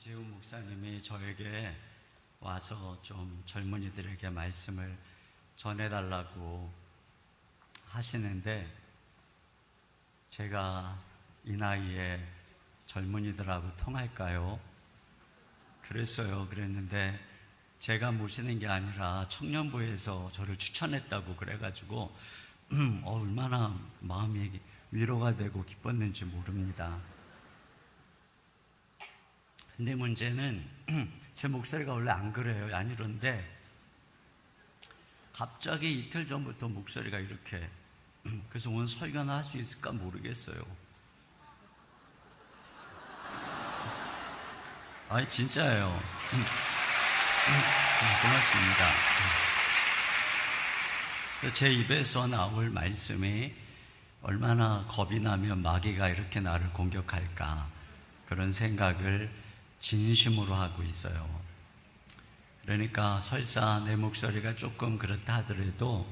이재훈 목사님이 저에게 와서 좀 젊은이들에게 말씀을 전해달라고 하시는데, 제가 이 나이에 젊은이들하고 통할까요? 그랬는데 제가 모시는 게 아니라 청년부에서 저를 추천했다고 그래가지고 얼마나 마음이 위로가 되고 기뻤는지 모릅니다. 근데 문제는 제 목소리가 원래 안 그래요. 안 이런데 갑자기 이틀 전부터 목소리가 이렇게, 그래서 오늘 설교나 할 수 있을까 모르겠어요. 아니 진짜예요. 고맙습니다. 제 입에서 나올 말씀이 얼마나 겁이 나면 마귀가 이렇게 나를 공격할까, 그런 생각을 진심으로 하고 있어요. 그러니까 설사 내 목소리가 조금 그렇다 하더라도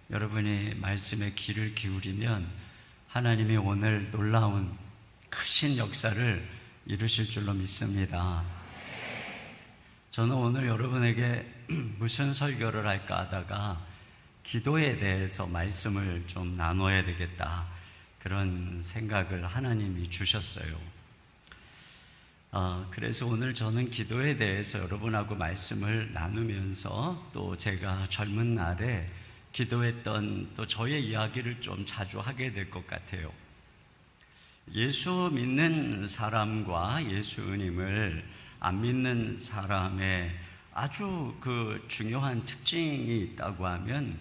여러분이 말씀에 귀를 기울이면 하나님이 오늘 놀라운 크신 역사를 이루실 줄로 믿습니다. 저는 오늘 여러분에게 무슨 설교를 할까 하다가 기도에 대해서 말씀을 좀 나눠야 되겠다, 그런 생각을 하나님이 주셨어요. 그래서 오늘 저는 기도에 대해서 여러분하고 말씀을 나누면서 또 제가 젊은 날에 기도했던 또 저의 이야기를 좀 자주 하게 될 것 같아요. 예수 믿는 사람과 예수님을 안 믿는 사람의 아주 그 중요한 특징이 있다고 하면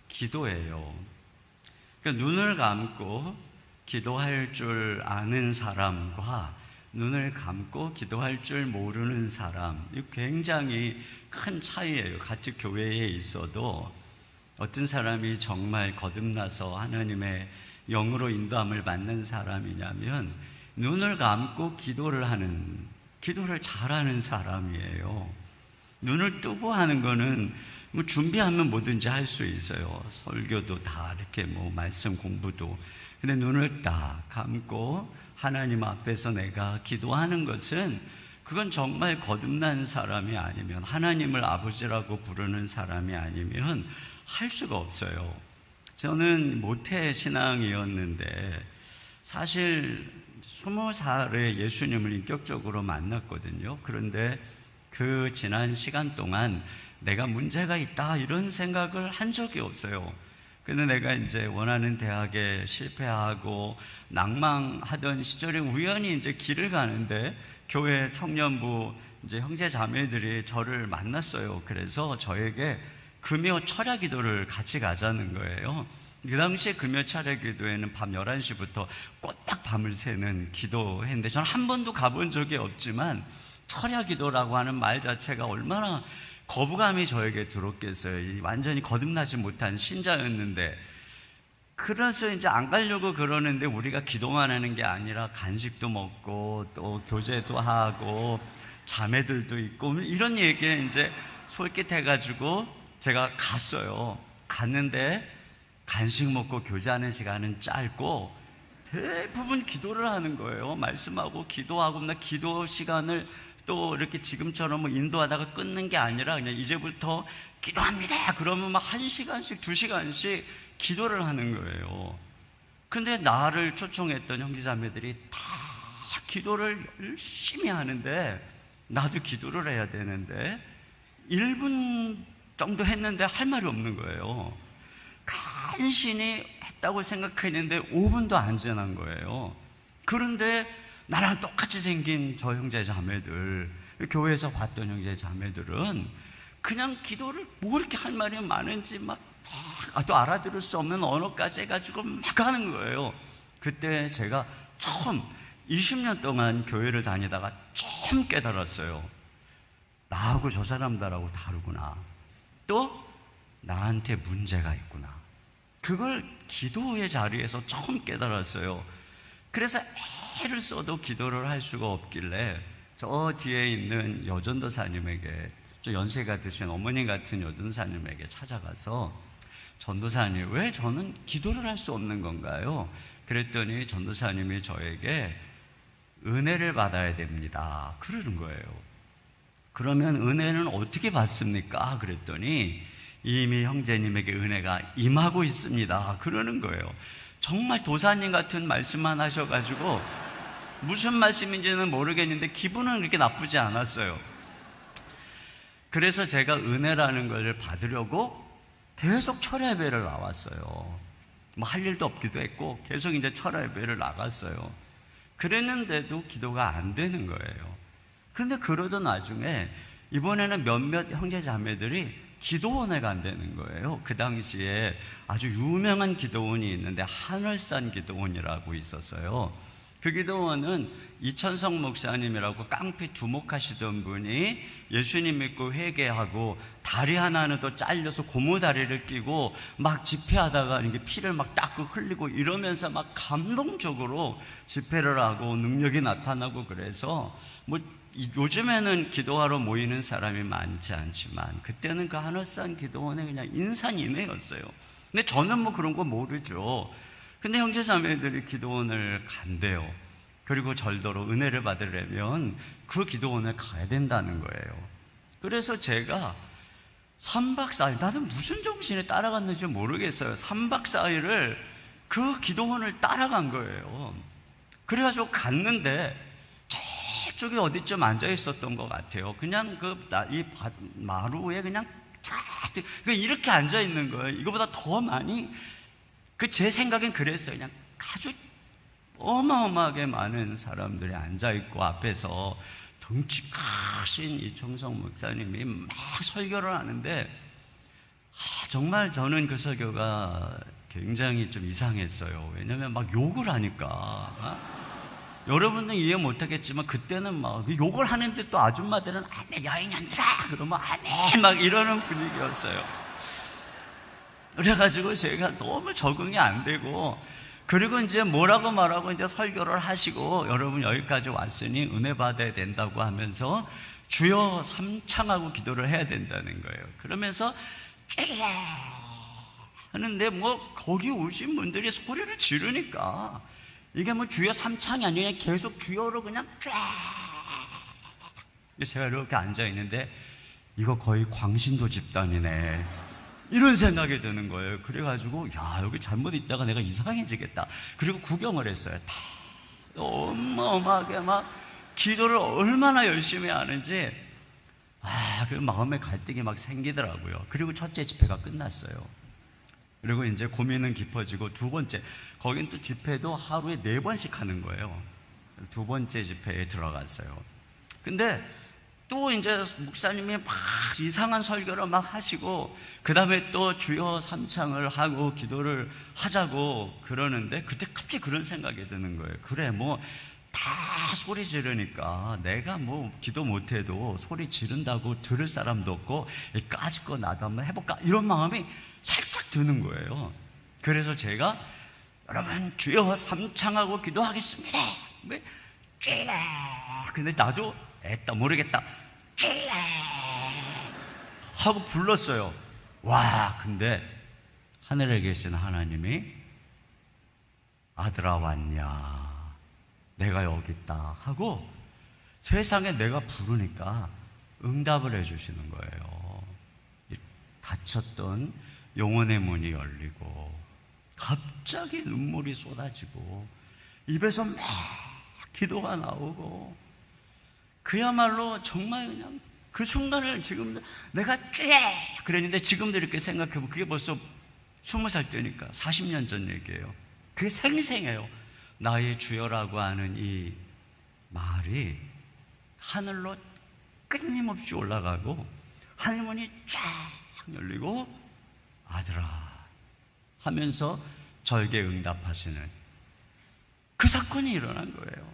기도예요. 그러니까 눈을 감고 기도할 줄 아는 사람과 눈을 감고 기도할 줄 모르는 사람, 이 굉장히 큰 차이예요. 같이 교회에 있어도 어떤 사람이 정말 거듭나서 하나님의 영으로 인도함을 받는 사람이냐면 눈을 감고 기도를 잘하는 사람이에요. 눈을 뜨고 하는 거는 뭐 준비하면 뭐든지 할 수 있어요. 설교도 다 이렇게 말씀 공부도. 근데 눈을 딱 감고 하나님 앞에서 내가 기도하는 것은, 그건 정말 거듭난 사람이 아니면, 하나님을 아버지라고 부르는 사람이 아니면 할 수가 없어요. 저는 모태 신앙이었는데 사실 20살에 예수님을 인격적으로 만났거든요. 그런데 그 지난 시간 동안 내가 문제가 있다 이런 생각을 한 적이 없어요. 근데 내가 이제 원하는 대학에 실패하고 낭망하던 시절에 우연히 이제 길을 가는데 교회 청년부 이제 형제 자매들이 저를 만났어요. 그래서 저에게 금요 철야 기도를 같이 가자는 거예요. 그 당시에 금요 철야 기도에는 밤 11시부터 꼬박 밤을 새는 기도했는데 저는 한 번도 가본 적이 없지만 철야 기도라고 하는 말 자체가 얼마나 거부감이 저에게 들었겠어요. 완전히 거듭나지 못한 신자였는데. 그래서 이제 안 가려고 그러는데 우리가 기도만 하는 게 아니라 간식도 먹고 또 교제도 하고 자매들도 있고 이런 얘기에 이제 솔깃해가지고 제가 갔어요. 갔는데 간식 먹고 교제하는 시간은 짧고 대부분 기도를 하는 거예요. 말씀하고 기도하고, 나 기도 시간을 또 이렇게 지금처럼 인도하다가 끊는 게 아니라 그냥 이제부터 기도합니다 그러면 막 1시간씩 2시간씩 기도를 하는 거예요. 근데 나를 초청했던 형제자매들이 다 기도를 열심히 하는데 나도 기도를 해야 되는데 1분 정도 했는데 할 말이 없는 거예요. 간신히 했다고 생각했는데 5분도 안 지난 거예요. 그런데 나랑 똑같이 생긴 저 형제 자매들, 교회에서 봤던 형제 자매들은 그냥 기도를 뭐 이렇게 할 말이 많은지 또 알아들을 수 없는 언어까지 해가지고 막 하는 거예요. 그때 제가 처음 20년 동안 교회를 다니다가 처음 깨달았어요. 나하고 저 사람들하고 다르구나. 또 나한테 문제가 있구나. 그걸 기도의 자리에서 처음 깨달았어요. 그래서 애를 써도 기도를 할 수가 없길래 저 뒤에 있는 여전도사님에게, 좀 연세가 드신 어머니 같은 여전도사님에게 찾아가서 전도사님, 왜 저는 기도를 할 수 없는 건가요? 그랬더니 전도사님이 저에게 은혜를 받아야 됩니다. 그러는 거예요. 그러면 은혜는 어떻게 받습니까? 그랬더니 이미 형제님에게 은혜가 임하고 있습니다. 그러는 거예요. 정말 도사님 같은 말씀만 하셔가지고 무슨 말씀인지는 모르겠는데 기분은 그렇게 나쁘지 않았어요. 그래서 제가 은혜라는 걸 받으려고 계속 철야 예배를 나왔어요. 뭐 할 일도 없기도 했고 계속 이제 철야 예배를 나갔어요. 그랬는데도 기도가 안 되는 거예요. 그런데 그러던 와중에 이번에는 몇몇 형제 자매들이 기도원회가 안 되는 거예요. 그 당시에 아주 유명한 기도원이 있는데 하늘산 기도원이라고 있었어요. 그 기도원은 이천성 목사님이라고 깡패 두목하시던 분이 예수님 믿고 회개하고 다리 하나는 또 잘려서 고무다리를 끼고 막 집회하다가 이게 피를 막 닦고 흘리고 이러면서 막 감동적으로 집회를 하고 능력이 나타나고 그래서 뭐 요즘에는 기도하러 모이는 사람이 많지 않지만 그때는 그 하늘산 기도원에 그냥 인산인해였어요. 근데 저는 뭐 그런 거 모르죠. 근데 형제자매들이 기도원을 간대요. 그리고 절도로 은혜를 받으려면 그 기도원을 가야 된다는 거예요. 그래서 제가 3박 4일, 나는 무슨 정신에 따라갔는지 모르겠어요. 3박 4일을 그 기도원을 따라간 거예요. 그래가지고 갔는데 저쪽에 어디쯤 앉아 있었던 것 같아요. 그냥 이 마루에 그냥 이렇게 앉아 있는 거예요. 이거보다 더 많이, 제 생각엔 그랬어요. 그냥 아주 어마어마하게 많은 사람들이 앉아 있고 앞에서 덩치 크신 이청성 목사님이 막 설교를 하는데 정말 저는 그 설교가 굉장히 좀 이상했어요. 왜냐하면 막 욕을 하니까. 여러분은 이해 못하겠지만 그때는 막 욕을 하는데 또 아줌마들은 아멘 야 이년들아 그러면 아멘 막 이러는 분위기였어요. 그래가지고 제가 너무 적응이 안 되고, 그리고 이제 뭐라고 말하고 이제 설교를 하시고 여러분 여기까지 왔으니 은혜 받아야 된다고 하면서 주여 삼창하고 기도를 해야 된다는 거예요. 그러면서 하는데 뭐 거기 오신 분들이 소리를 지르니까 이게 뭐 주여 삼창이 아니라 계속 주여로 그냥 제가 이렇게 앉아있는데 이거 거의 광신도 집단이네 이런 생각이 드는 거예요. 그래가지고 야 여기 잘못 있다가 내가 이상해지겠다. 그리고 구경을 했어요. 다 어마어마하게 막 기도를 얼마나 열심히 하는지 그 마음의 갈등이 막 생기더라고요. 그리고 첫째 집회가 끝났어요. 그리고 이제 고민은 깊어지고 두 번째, 거긴 또 집회도 하루에 4번씩 하는 거예요. 두 번째 집회에 들어갔어요. 근데 또 이제 목사님이 막 이상한 설교를 막 하시고 그 다음에 또 주여 삼창을 하고 기도를 하자고 그러는데 그때 갑자기 그런 생각이 드는 거예요. 그래 뭐 다 소리 지르니까 내가 뭐 기도 못해도 소리 지른다고 들을 사람도 없고 까짓 거 나도 한번 해볼까 이런 마음이 살짝 드는 거예요. 그래서 제가 여러분 주여 삼창하고 기도하겠습니다. 근데 나도 애따 모르겠다 하고 불렀어요. 와, 근데 하늘에 계신 하나님이 아들아 왔냐 내가 여기 있다 하고 세상에 내가 부르니까 응답을 해주시는 거예요. 닫혔던 영혼의 문이 열리고 갑자기 눈물이 쏟아지고 입에서 막 기도가 나오고 그야말로 정말 그냥 그 순간을 지금 내가 그랬는데 지금도 이렇게 생각해보면 그게 벌써 20살 때니까 40년 전 얘기예요. 그게 생생해요. 나의 주여라고 하는 이 말이 하늘로 끊임없이 올라가고 하늘문이 쫙 열리고 아들아 하면서 절개 응답하시는 그 사건이 일어난 거예요.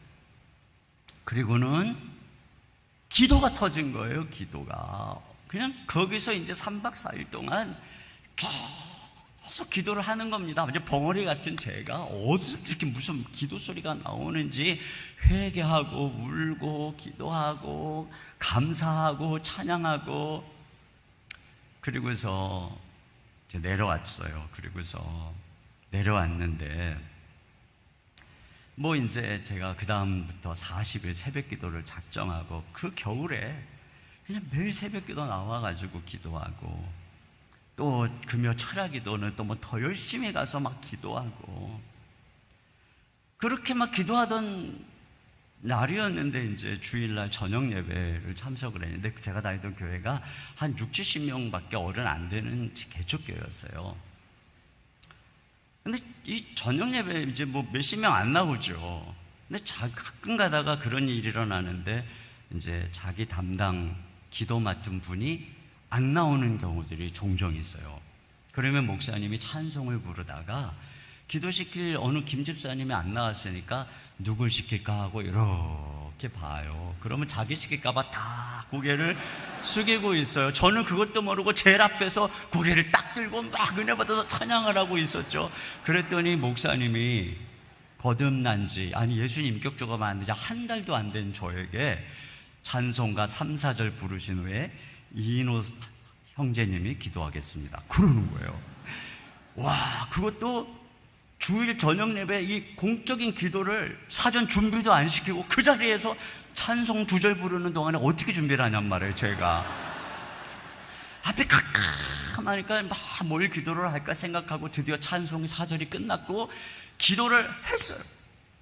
그리고는 기도가 터진 거예요. 기도가 그냥 거기서 이제 3박 4일 동안 계속 기도를 하는 겁니다. 이제 벙어리 같은 제가 어디서 이렇게 무슨 기도 소리가 나오는지 회개하고 울고 기도하고 감사하고 찬양하고 그리고서 이제 내려왔어요. 그리고서 내려왔는데 뭐 이제 제가 그 다음부터 40일 새벽 기도를 작정하고 그 겨울에 그냥 매일 새벽 기도 나와가지고 기도하고, 또 금요 철야 기도는 또 뭐 더 열심히 가서 막 기도하고, 그렇게 막 기도하던 날이었는데 이제 주일날 저녁 예배를 참석을 했는데, 제가 다니던 교회가 한 60~70명밖에 어른 안 되는 개척교회였어요. 근데 이 저녁 예배 이제 뭐 몇십 명 안 나오죠. 근데 가끔 가다가 그런 일이 일어나는데, 이제 자기 담당 기도 맡은 분이 안 나오는 경우들이 종종 있어요. 그러면 목사님이 찬송을 부르다가 기도시킬 어느 김 집사님이 안 나왔으니까 누굴 시킬까 하고 이렇게 봐요. 그러면 자기 시킬까봐 다 고개를 숙이고 있어요. 저는 그것도 모르고 제일 앞에서 고개를 딱 들고 막 은혜 받아서 찬양을 하고 있었죠. 그랬더니 목사님이 거듭난 지, 아니 예수님 인격적으로 만난 지 한 달도 안 된 저에게 찬송가 3~4절 부르신 후에 이인호 형제님이 기도하겠습니다, 그러는 거예요. 와, 그것도 주일 저녁 예배 이 공적인 기도를 사전 준비도 안 시키고 그 자리에서 찬송 2절 부르는 동안에 어떻게 준비를 하냔 말이에요. 제가 앞에 캄캄하니까 막 뭘 기도를 할까 생각하고 드디어 찬송이 4절이 끝났고 기도를 했어요.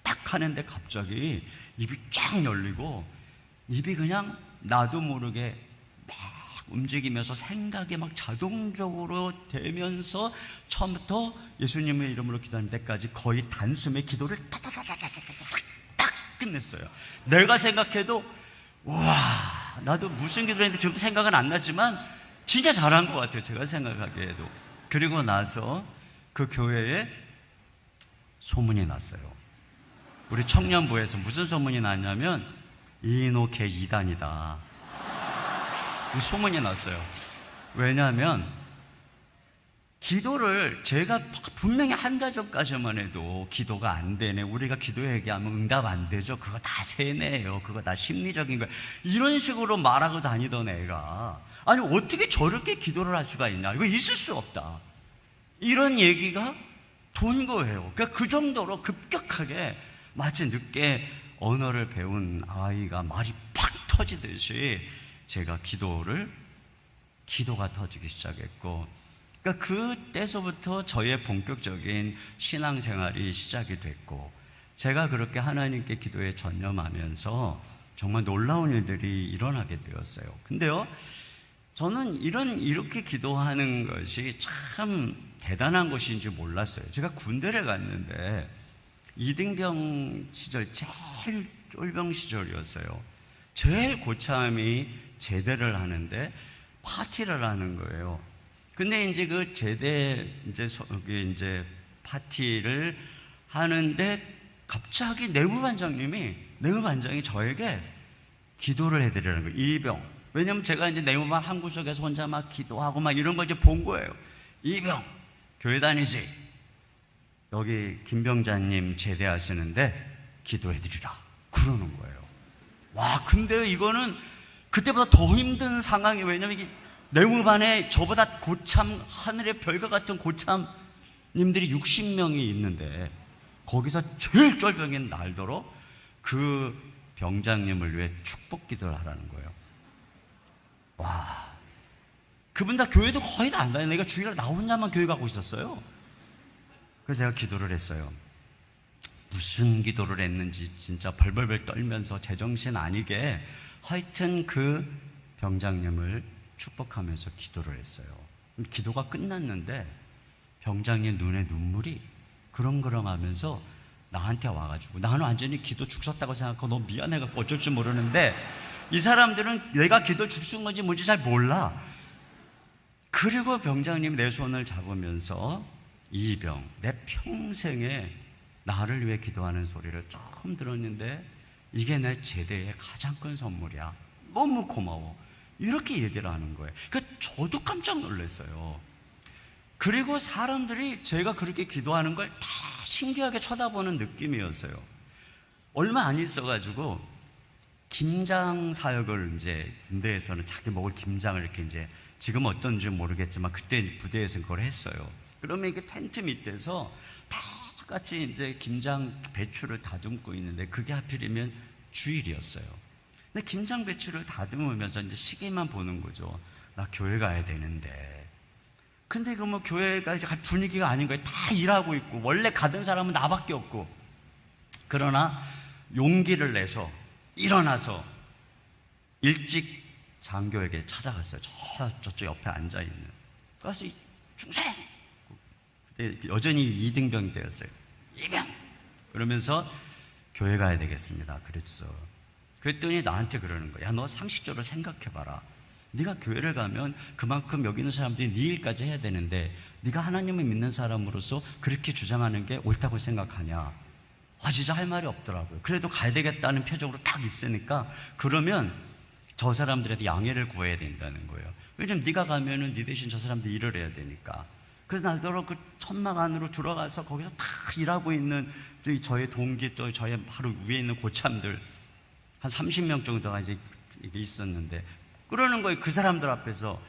딱 하는데 갑자기 입이 쫙 열리고 입이 그냥 나도 모르게 막 움직이면서 생각이 막 자동적으로 되면서 처음부터 예수님의 이름으로 기도하는 데까지 거의 단숨에 기도를 딱 끝냈어요. 내가 생각해도 와, 나도 무슨 기도를 했는지 지금 생각은 안 나지만 진짜 잘한 것 같아요, 제가 생각하기에도. 그리고 나서 그 교회에 소문이 났어요. 우리 청년부에서 무슨 소문이 났냐면 이인호 개 2단이다, 이 소문이 났어요. 왜냐하면 기도를 제가 분명히 한 달 전까지만 해도 기도가 안 되네, 우리가 기도 얘기하면 응답 안 되죠, 그거 다 세뇌예요, 그거 다 심리적인 거예요, 이런 식으로 말하고 다니던 애가 아니 어떻게 저렇게 기도를 할 수가 있냐, 이거 있을 수 없다, 이런 얘기가 돈 거예요. 그러니까 그 정도로 급격하게 마치 늦게 언어를 배운 아이가 말이 팍 터지듯이 제가 기도가 터지기 시작했고, 그러니까 그때서부터 저의 본격적인 신앙생활이 시작이 됐고, 제가 그렇게 하나님께 기도에 전념하면서 정말 놀라운 일들이 일어나게 되었어요. 근데요, 저는 이렇게 기도하는 것이 참 대단한 것인지 몰랐어요. 제가 군대를 갔는데 이등병 시절 제일 쫄병 시절이었어요. 제일 고참이 제대를 하는데 파티를 하는 거예요. 근데 이제 그 제대 이제 파티를 하는데 갑자기 내무반장이 저에게 기도를 해드리라는 거예요. 이병. 왜냐면 제가 이제 내무반 한 구석에서 혼자 막 기도하고 막 이런 걸 이제 본 거예요. 이병, 교회 다니지? 여기 김병자님 제대하시는데 기도해드리라, 그러는 거예요. 와, 근데 이거는 그때보다 더 힘든 상황이에요. 왜냐면 이게 내무반에 저보다 고참, 하늘의 별과 같은 고참님들이 60명이 있는데 거기서 제일 쫄병인 날더러 그 병장님을 위해 축복 기도를 하라는 거예요. 와, 그분 다 교회도 거의 다 안 다녀요. 내가 주일날 나 혼자만 교회 가고 있었어요. 그래서 제가 기도를 했어요. 무슨 기도를 했는지 진짜 벌벌벌 떨면서 제정신 아니게 하여튼 그 병장님을 축복하면서 기도를 했어요. 기도가 끝났는데 병장님 눈에 눈물이 그렁그렁하면서 나한테 와가지고, 나는 완전히 기도 죽었다고 생각하고 너무 미안해갖고 어쩔 줄 모르는데 이 사람들은 내가 기도 죽순 건지 뭔지 잘 몰라. 그리고 병장님 내 손을 잡으면서 이병, 내 평생에 나를 위해 기도하는 소리를 처음 들었는데 이게 내 제대의 가장 큰 선물이야, 너무 고마워, 이렇게 얘기를 하는 거예요. 그러니까 저도 깜짝 놀랐어요. 그리고 사람들이 제가 그렇게 기도하는 걸 다 신기하게 쳐다보는 느낌이었어요. 얼마 안 있어가지고 김장 사역을 이제 군대에서는 자기 먹을 김장을 이렇게 이제, 지금 어떤지 모르겠지만 그때 부대에서 그걸 했어요. 그러면 이게 텐트 밑에서 다 똑같이 이제 김장 배추를 다듬고 있는데 그게 하필이면 주일이었어요. 근데 김장 배추를 다듬으면서 이제 시계만 보는 거죠. 나 교회 가야 되는데. 근데 그 뭐 교회가 이제 갈 분위기가 아닌 거예요. 다 일하고 있고 원래 가던 사람은 나밖에 없고. 그러나 용기를 내서 일어나서 일찍 장교에게 찾아갔어요. 저쪽 옆에 앉아 있는. 가서 중생. 그때 여전히 이등병이 되었어요. 이병. 그러면서 교회 가야 되겠습니다. 그랬어. 그랬더니 나한테 그러는 거야. 야, 너 상식적으로 생각해봐라. 네가 교회를 가면 그만큼 여기 있는 사람들이 네 일까지 해야 되는데 네가 하나님을 믿는 사람으로서 그렇게 주장하는 게 옳다고 생각하냐? 진짜 할 말이 없더라고요. 그래도 가야 되겠다는 표정으로 딱 있으니까 그러면 저 사람들한테 양해를 구해야 된다는 거예요. 왜냐면 네가 가면은 네 대신 저 사람들 일을 해야 되니까. 그래서 나더러 그 천막 안으로 들어가서 거기서 다 일하고 있는 저의 동기 또 저의 바로 위에 있는 고참들 한 30명 정도가 이제 있었는데 그러는 거예요. 그 사람들 앞에서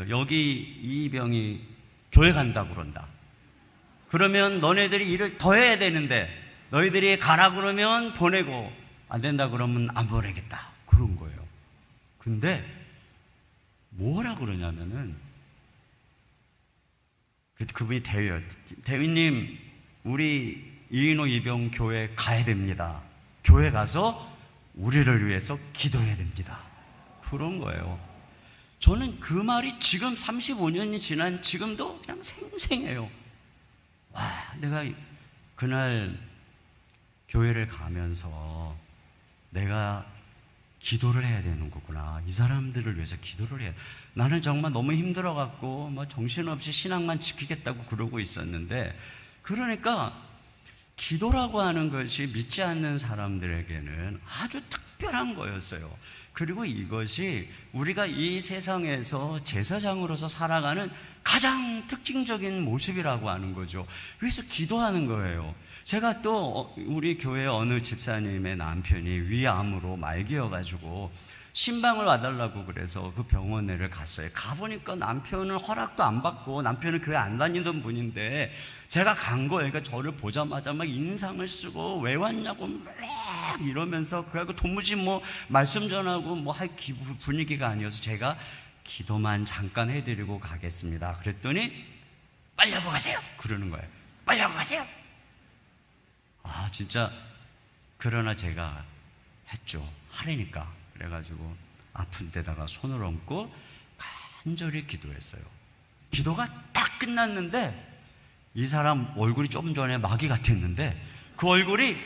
여기 이병이 교회 간다고 그런다. 그러면 너네들이 일을 더 해야 되는데 너희들이 가라 그러면 보내고 안 된다 그러면 안 보내겠다. 그런 거예요. 근데 뭐라 그러냐면은 그분이 대위예요. 대위님, 우리 이인호 이병 교회 가야 됩니다. 교회 가서 우리를 위해서 기도해야 됩니다. 그런 거예요. 저는 그 말이 지금 35년이 지난 지금도 그냥 생생해요. 와, 내가 그날 교회를 가면서 내가 기도를 해야 되는 거구나. 이 사람들을 위해서 기도를 해야. 나는 정말 너무 힘들어갖고 뭐 정신없이 신앙만 지키겠다고 그러고 있었는데, 그러니까 기도라고 하는 것이 믿지 않는 사람들에게는 아주 특별한 거였어요. 그리고 이것이 우리가 이 세상에서 제사장으로서 살아가는 가장 특징적인 모습이라고 하는 거죠. 그래서 기도하는 거예요. 제가 또 우리 교회 어느 집사님의 남편이 위암으로 말기여가지고 신방을 와달라고 그래서 그 병원에를 갔어요. 가보니까 남편은 허락도 안 받고, 남편은 교회 안 다니던 분인데 제가 간 거예요. 그러니까 저를 보자마자 막 인상을 쓰고 왜 왔냐고 막 이러면서, 그래갖고 도무지 뭐 말씀 전하고 뭐 할 분위기가 아니어서 제가 기도만 잠깐 해드리고 가겠습니다. 그랬더니 빨리 하고 가세요 그러는 거예요. 빨리 하고 가세요. 진짜. 그러나 제가 했죠. 하라니까. 그래가지고 아픈 데다가 손을 얹고 간절히 기도했어요. 기도가 딱 끝났는데 이 사람 얼굴이 좀 전에 마귀 같았는데 그 얼굴이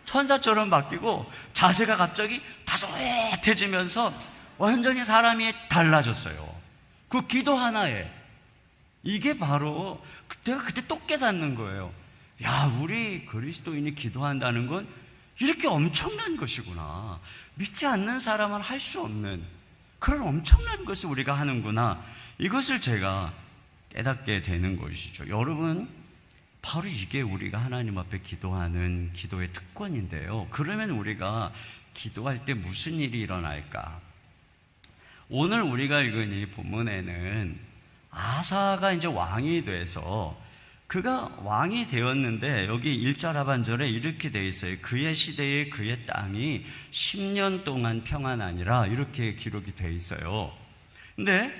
천사처럼 바뀌고 자세가 갑자기 다소해지면서 완전히 사람이 달라졌어요. 그 기도 하나에. 이게 바로 내가 그때 또 깨닫는 거예요. 야, 우리 그리스도인이 기도한다는 건 이렇게 엄청난 것이구나. 믿지 않는 사람은 할 수 없는 그런 엄청난 것을 우리가 하는구나. 이것을 제가 깨닫게 되는 것이죠. 여러분, 바로 이게 우리가 하나님 앞에 기도하는 기도의 특권인데요. 그러면 우리가 기도할 때 무슨 일이 일어날까? 오늘 우리가 읽은 이 본문에는 아사가 이제 왕이 돼서, 그가 왕이 되었는데 여기 1절 하반절에 이렇게 되어 있어요. 그의 시대에 그의 땅이 10년 동안 평안하니라, 이렇게 기록이 되어 있어요. 근데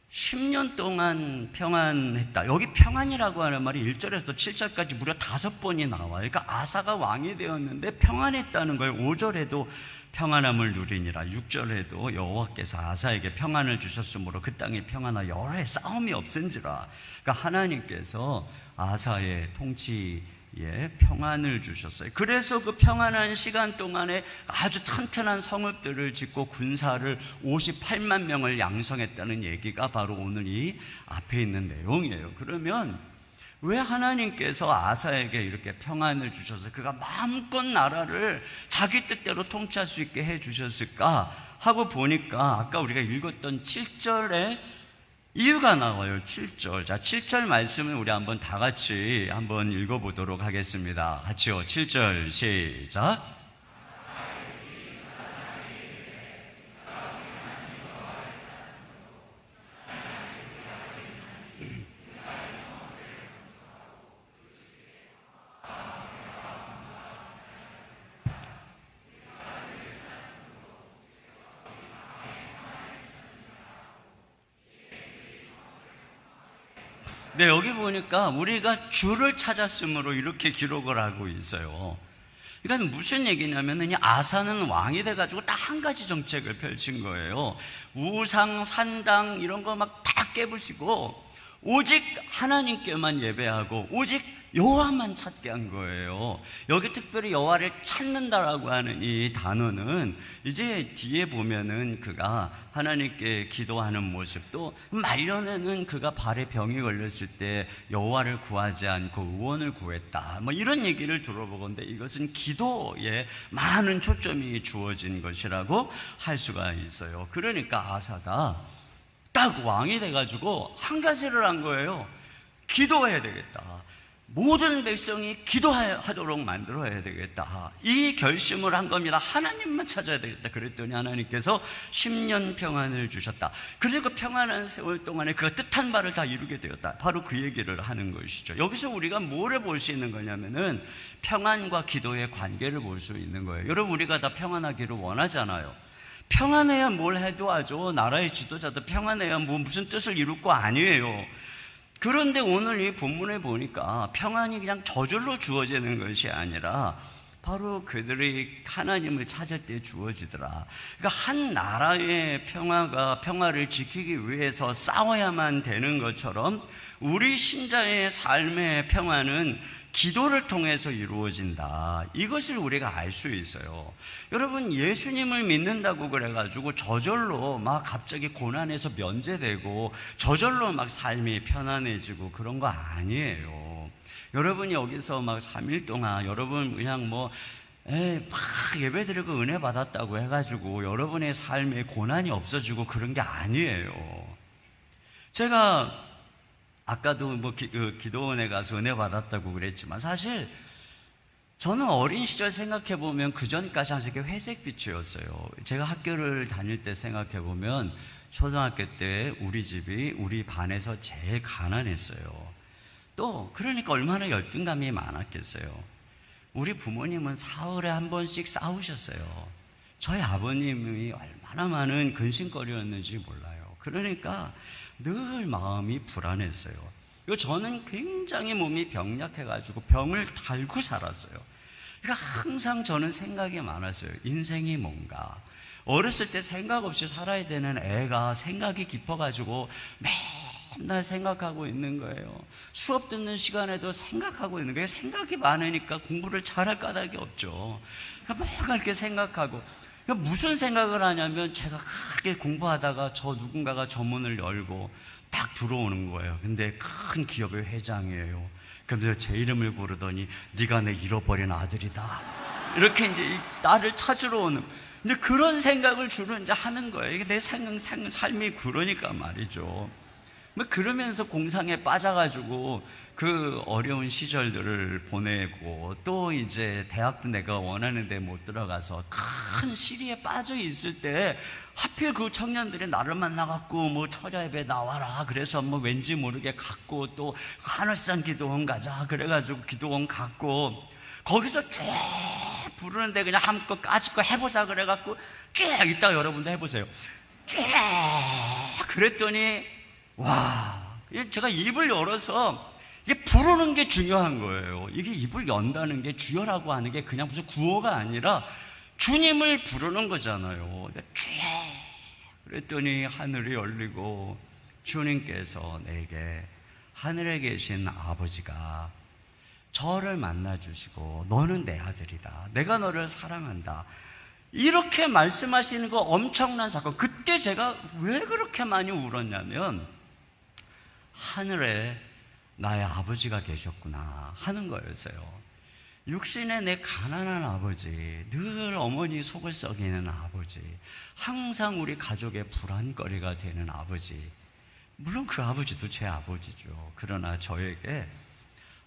10년 동안 평안했다. 여기 평안이라고 하는 말이 1절에서 7절까지 무려 5번이 나와요. 그러니까 아사가 왕이 되었는데 평안했다는 거예요. 5절에도 평안함을 누리니라, 6절에도 여호와께서 아사에게 평안을 주셨으므로 그 땅이 평안하여 여러 해 싸움이 없은지라. 그러니까 하나님께서 아사의 통치에 평안을 주셨어요. 그래서 그 평안한 시간 동안에 아주 튼튼한 성읍들을 짓고 군사를 58만 명을 양성했다는 얘기가 바로 오늘 이 앞에 있는 내용이에요. 그러면 왜 하나님께서 아사에게 이렇게 평안을 주셔서 그가 마음껏 나라를 자기 뜻대로 통치할 수 있게 해주셨을까 하고 보니까 아까 우리가 읽었던 7절에 이유가 나와요. 7절. 자, 7절 말씀을 우리 한번 다 같이 한번 읽어보도록 하겠습니다. 같이요. 7절 시작. 네, 여기 보니까 우리가 주를 찾았으므로 이렇게 기록을 하고 있어요. 그러니까 무슨 얘기냐면은 이 아사는 왕이 돼가지고 딱 한 가지 정책을 펼친 거예요. 우상, 산당 이런 거 막 다 깨부시고 오직 하나님께만 예배하고 오직 여호와만 찾게 한 거예요. 여기 특별히 여호와를 찾는다라고 하는 이 단어는 이제 뒤에 보면은 그가 하나님께 기도하는 모습도 말년에는 그가 발에 병이 걸렸을 때 여호와를 구하지 않고 의원을 구했다, 뭐 이런 얘기를 들어보건데 이것은 기도에 많은 초점이 주어진 것이라고 할 수가 있어요. 그러니까 아사가 딱 왕이 돼가지고 한 가지를 한 거예요. 기도해야 되겠다. 모든 백성이 기도하도록 만들어야 되겠다. 이 결심을 한 겁니다. 하나님만 찾아야 되겠다. 그랬더니 하나님께서 10년 평안을 주셨다. 그리고 평안한 세월 동안에 그가 뜻한 바를 다 이루게 되었다. 바로 그 얘기를 하는 것이죠. 여기서 우리가 뭐를 볼 수 있는 거냐면은 평안과 기도의 관계를 볼 수 있는 거예요. 여러분, 우리가 다 평안하기를 원하잖아요. 평안해야 뭘 해도 하죠. 나라의 지도자도 평안해야 뭐 무슨 뜻을 이룰 거 아니에요. 그런데 오늘 이 본문에 보니까 평안이 그냥 저절로 주어지는 것이 아니라 바로 그들이 하나님을 찾을 때 주어지더라. 그러니까 한 나라의 평화를 지키기 위해서 싸워야만 되는 것처럼 우리 신자의 삶의 평화는 기도를 통해서 이루어진다. 이것을 우리가 알 수 있어요. 여러분, 예수님을 믿는다고 그래가지고 저절로 막 갑자기 고난에서 면제되고 저절로 막 삶이 편안해지고 그런 거 아니에요. 여러분이 여기서 막 3일 동안 여러분 그냥 막 예배드리고 은혜 받았다고 해가지고 여러분의 삶에 고난이 없어지고 그런 게 아니에요. 제가 아까도 기도원에 가서 은혜 받았다고 그랬지만 사실 저는 어린 시절 생각해보면 그 전까지 한 되게 회색빛이었어요. 제가 학교를 다닐 때 생각해보면 초등학교 때 우리 집이 우리 반에서 제일 가난했어요. 또 그러니까 얼마나 열등감이 많았겠어요. 우리 부모님은 사흘에 한 번씩 싸우셨어요. 저희 아버님이 얼마나 많은 근심거리였는지 몰라요. 그러니까 늘 마음이 불안했어요. 저는 굉장히 몸이 병약해가지고 병을 달고 살았어요. 그러니까 항상 저는 생각이 많았어요. 인생이 뭔가. 어렸을 때 생각 없이 살아야 되는 애가 생각이 깊어가지고 맨날 생각하고 있는 거예요. 수업 듣는 시간에도 생각하고 있는 거예요. 생각이 많으니까 공부를 잘할 까닭이 없죠. 그러니까 막 이렇게 생각하고, 그러니까 무슨 생각을 하냐면 제가 그렇게 공부하다가 누군가가 저 문을 열고 딱 들어오는 거예요. 근데 큰 기업의 회장이에요. 그런데 제 이름을 부르더니 네가 내 잃어버린 아들이다. 이렇게 이제 나를 찾으러 오는. 근데 그런 생각을 주로 이제 하는 거예요. 이게 내 삶이 그러니까 말이죠. 그러면서 공상에 빠져가지고 그 어려운 시절들을 보내고 또 이제 대학도 내가 원하는 데 못 들어가서 큰 시리에 빠져 있을 때 하필 그 청년들이 나를 만나갖고 뭐 철야 예배 나와라 그래서 뭐 왠지 모르게 갔고 또 하늘산 기도원 가자 그래가지고 기도원 갔고 거기서 쭉 부르는데 그냥 한껏 까짓거 해보자 그래갖고 쭉 이따가 여러분도 해보세요. 쭉 그랬더니 와, 제가 입을 열어서 이게 부르는 게 중요한 거예요. 이게 입을 연다는 게 주여라고 하는 게 그냥 무슨 구호가 아니라 주님을 부르는 거잖아요. 그랬더니 하늘이 열리고 주님께서 내게 하늘에 계신 아버지가 저를 만나주시고 너는 내 아들이다. 내가 너를 사랑한다. 이렇게 말씀하시는 거 엄청난 사건. 그때 제가 왜 그렇게 많이 울었냐면 하늘에 나의 아버지가 계셨구나 하는 거였어요. 육신의 내 가난한 아버지, 늘 어머니 속을 썩이는 아버지, 항상 우리 가족의 불안거리가 되는 아버지. 물론 그 아버지도 제 아버지죠. 그러나 저에게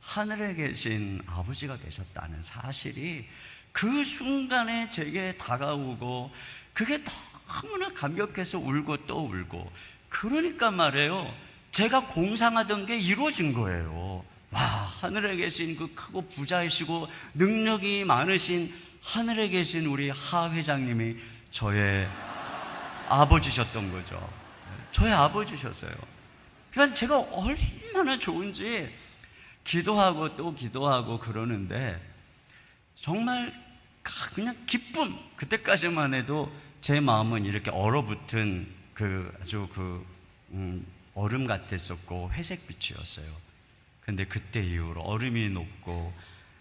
하늘에 계신 아버지가 계셨다는 사실이 그 순간에 제게 다가오고 그게 너무나 감격해서 울고 또 울고. 그러니까 말이에요, 제가 공상하던 게 이루어진 거예요. 와, 하늘에 계신 그 크고 부자이시고 능력이 많으신 하늘에 계신 우리 하 회장님이 저의 아버지셨던 거죠. 저의 아버지셨어요. 그러니까 제가 얼마나 좋은지 기도하고 또 기도하고 그러는데 정말 그냥 기쁨. 그때까지만 해도 제 마음은 이렇게 얼어붙은 아주 얼음 같았었고 회색빛이었어요. 근데 그때 이후로 얼음이 녹고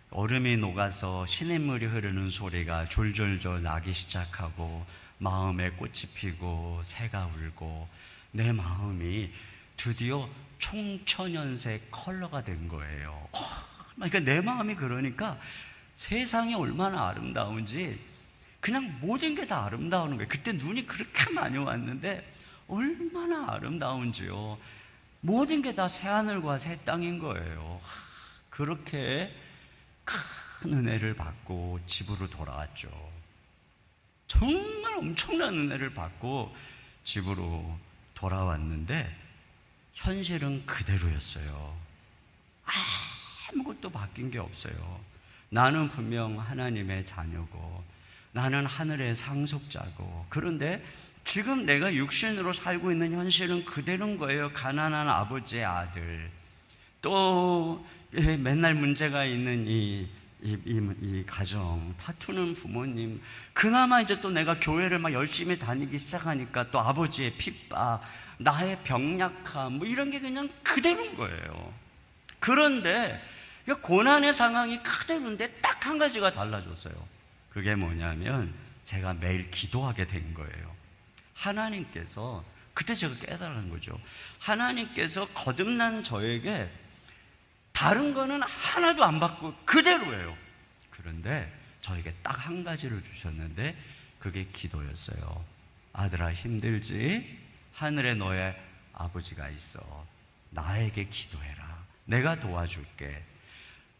얼음이 녹아서 시냇물이 흐르는 소리가 졸졸졸 나기 시작하고 마음에 꽃이 피고 새가 울고 내 마음이 드디어 총천연색 컬러가 된 거예요. 그러니까 내 마음이 그러니까 세상이 얼마나 아름다운지 그냥 모든 게 다 아름다운 거예요. 그때 눈이 그렇게 많이 왔는데 얼마나 아름다운지요. 모든 게 다 새하늘과 새 땅인 거예요. 그렇게 큰 은혜를 받고 집으로 돌아왔죠. 정말 엄청난 은혜를 받고 집으로 돌아왔는데 현실은 그대로였어요. 아무것도 바뀐 게 없어요. 나는 분명 하나님의 자녀고 나는 하늘의 상속자고, 그런데 지금 내가 육신으로 살고 있는 현실은 그대로인 거예요. 가난한 아버지의 아들, 또 맨날 문제가 있는 이 가정, 다투는 부모님, 그나마 이제 또 내가 교회를 막 열심히 다니기 시작하니까 또 아버지의 핍박, 나의 병약함, 뭐 이런 게 그냥 그대로인 거예요. 그런데 고난의 상황이 그대로인데 딱 한 가지가 달라졌어요. 그게 뭐냐면 제가 매일 기도하게 된 거예요. 하나님께서, 그때 제가 깨달은 거죠. 하나님께서 거듭난 저에게 다른 거는 하나도 안 받고 그대로예요. 그런데 저에게 딱 한 가지를 주셨는데 그게 기도였어요. 아들아, 힘들지? 하늘에 너의 아버지가 있어. 나에게 기도해라. 내가 도와줄게.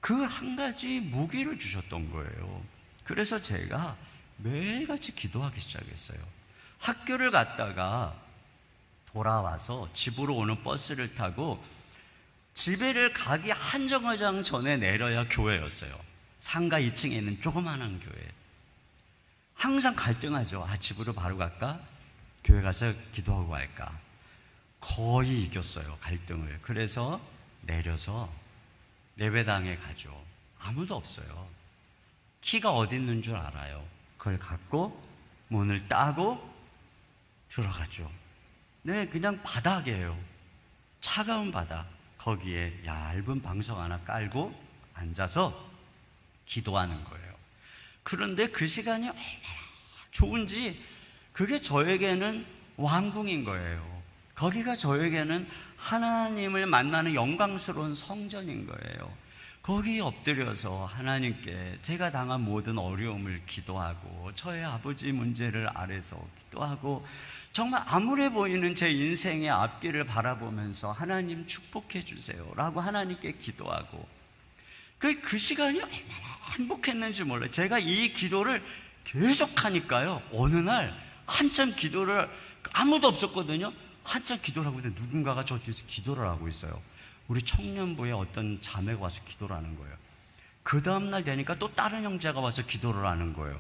그 한 가지 무기를 주셨던 거예요. 그래서 제가 매일같이 기도하기 시작했어요. 학교를 갔다가 돌아와서 집으로 오는 버스를 타고 집에를 가기 한 정거장 전에 내려야 교회였어요. 상가 2층에 있는 조그마한 교회. 항상 갈등하죠. 집으로 바로 갈까? 교회 가서 기도하고 갈까? 거의 이겼어요, 갈등을. 그래서 내려서 예배당에 가죠. 아무도 없어요. 키가 어디 있는 줄 알아요. 그걸 갖고 문을 따고 들어가죠. 네, 그냥 바닥이에요. 차가운 바닥. 거기에 얇은 방석 하나 깔고 앉아서 기도하는 거예요. 그런데 그 시간이 얼마나 좋은지, 그게 저에게는 왕궁인 거예요. 거기가 저에게는 하나님을 만나는 영광스러운 성전인 거예요. 거기 엎드려서 하나님께 제가 당한 모든 어려움을 기도하고 저의 아버지 문제를 아래서 기도하고 정말 암울해 보이는 제 인생의 앞길을 바라보면서 하나님 축복해 주세요 라고 하나님께 기도하고, 그 시간이 얼마나 행복했는지 몰라요. 제가 이 기도를 계속 하니까요, 어느 날 한참 기도를, 아무도 없었거든요. 한참 기도를 하고 있는데 누군가가 저 뒤에서 기도를 하고 있어요. 우리 청년부에 어떤 자매가 와서 기도를 하는 거예요. 그 다음날 되니까 또 다른 형제가 와서 기도를 하는 거예요.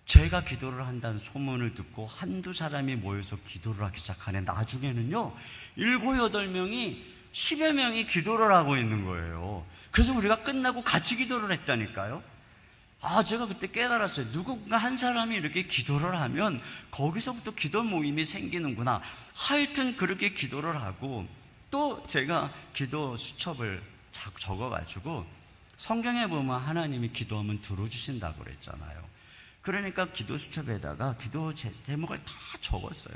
제가 기도를 한다는 소문을 듣고 한두 사람이 모여서 기도를 하기 시작하네. 나중에는요 7, 8명이 10여 명이 기도를 하고 있는 거예요. 그래서 우리가 끝나고 같이 기도를 했다니까요. 제가 그때 깨달았어요. 누군가 한 사람이 이렇게 기도를 하면 거기서부터 기도 모임이 생기는구나. 하여튼 그렇게 기도를 하고, 또 제가 기도 수첩을 적어가지고, 성경에 보면 하나님이 기도하면 들어주신다고 그랬잖아요. 그러니까 기도 수첩에다가 기도 제목을 다 적었어요.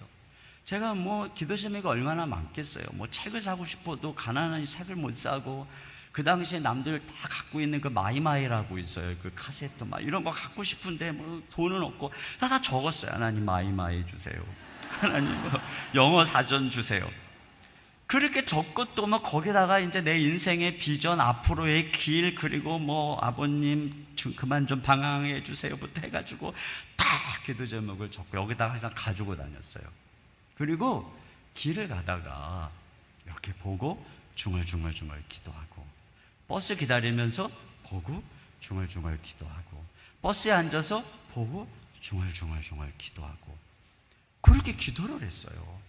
제가 기도 제목이 얼마나 많겠어요. 책을 사고 싶어도 가난한 책을 못 사고, 그 당시에 남들 다 갖고 있는 그 마이마이라고 있어요. 그 카세트 이런 거 갖고 싶은데 돈은 없고 다 적었어요. 하나님 마이마이 주세요. 하나님 영어 사전 주세요. 그렇게 적고 또 거기다가 이제 내 인생의 비전, 앞으로의 길, 그리고 아버님 그만 좀 방황해 주세요부터 해가지고 다 기도 제목을 적고 여기다가 항상 가지고 다녔어요. 그리고 길을 가다가 이렇게 보고 중얼중얼 기도하고, 버스 기다리면서 보고 중얼중얼 기도하고, 버스에 앉아서 보고 중얼중얼 기도하고, 그렇게 기도를 했어요.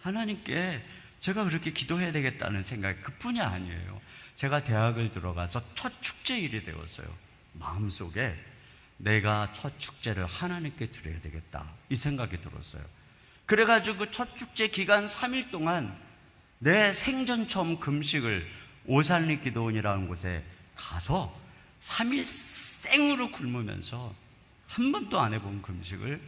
하나님께 제가 그렇게 기도해야 되겠다는 생각이 그뿐이 아니에요. 제가 대학을 들어가서 첫 축제일이 되었어요. 마음속에 내가 첫 축제를 하나님께 드려야 되겠다 이 생각이 들었어요. 그래가지고 그 첫 축제 기간 3일 동안 내 생전 처음 금식을 오산리 기도원이라는 곳에 가서 3일 생으로 굶으면서 한 번도 안 해본 금식을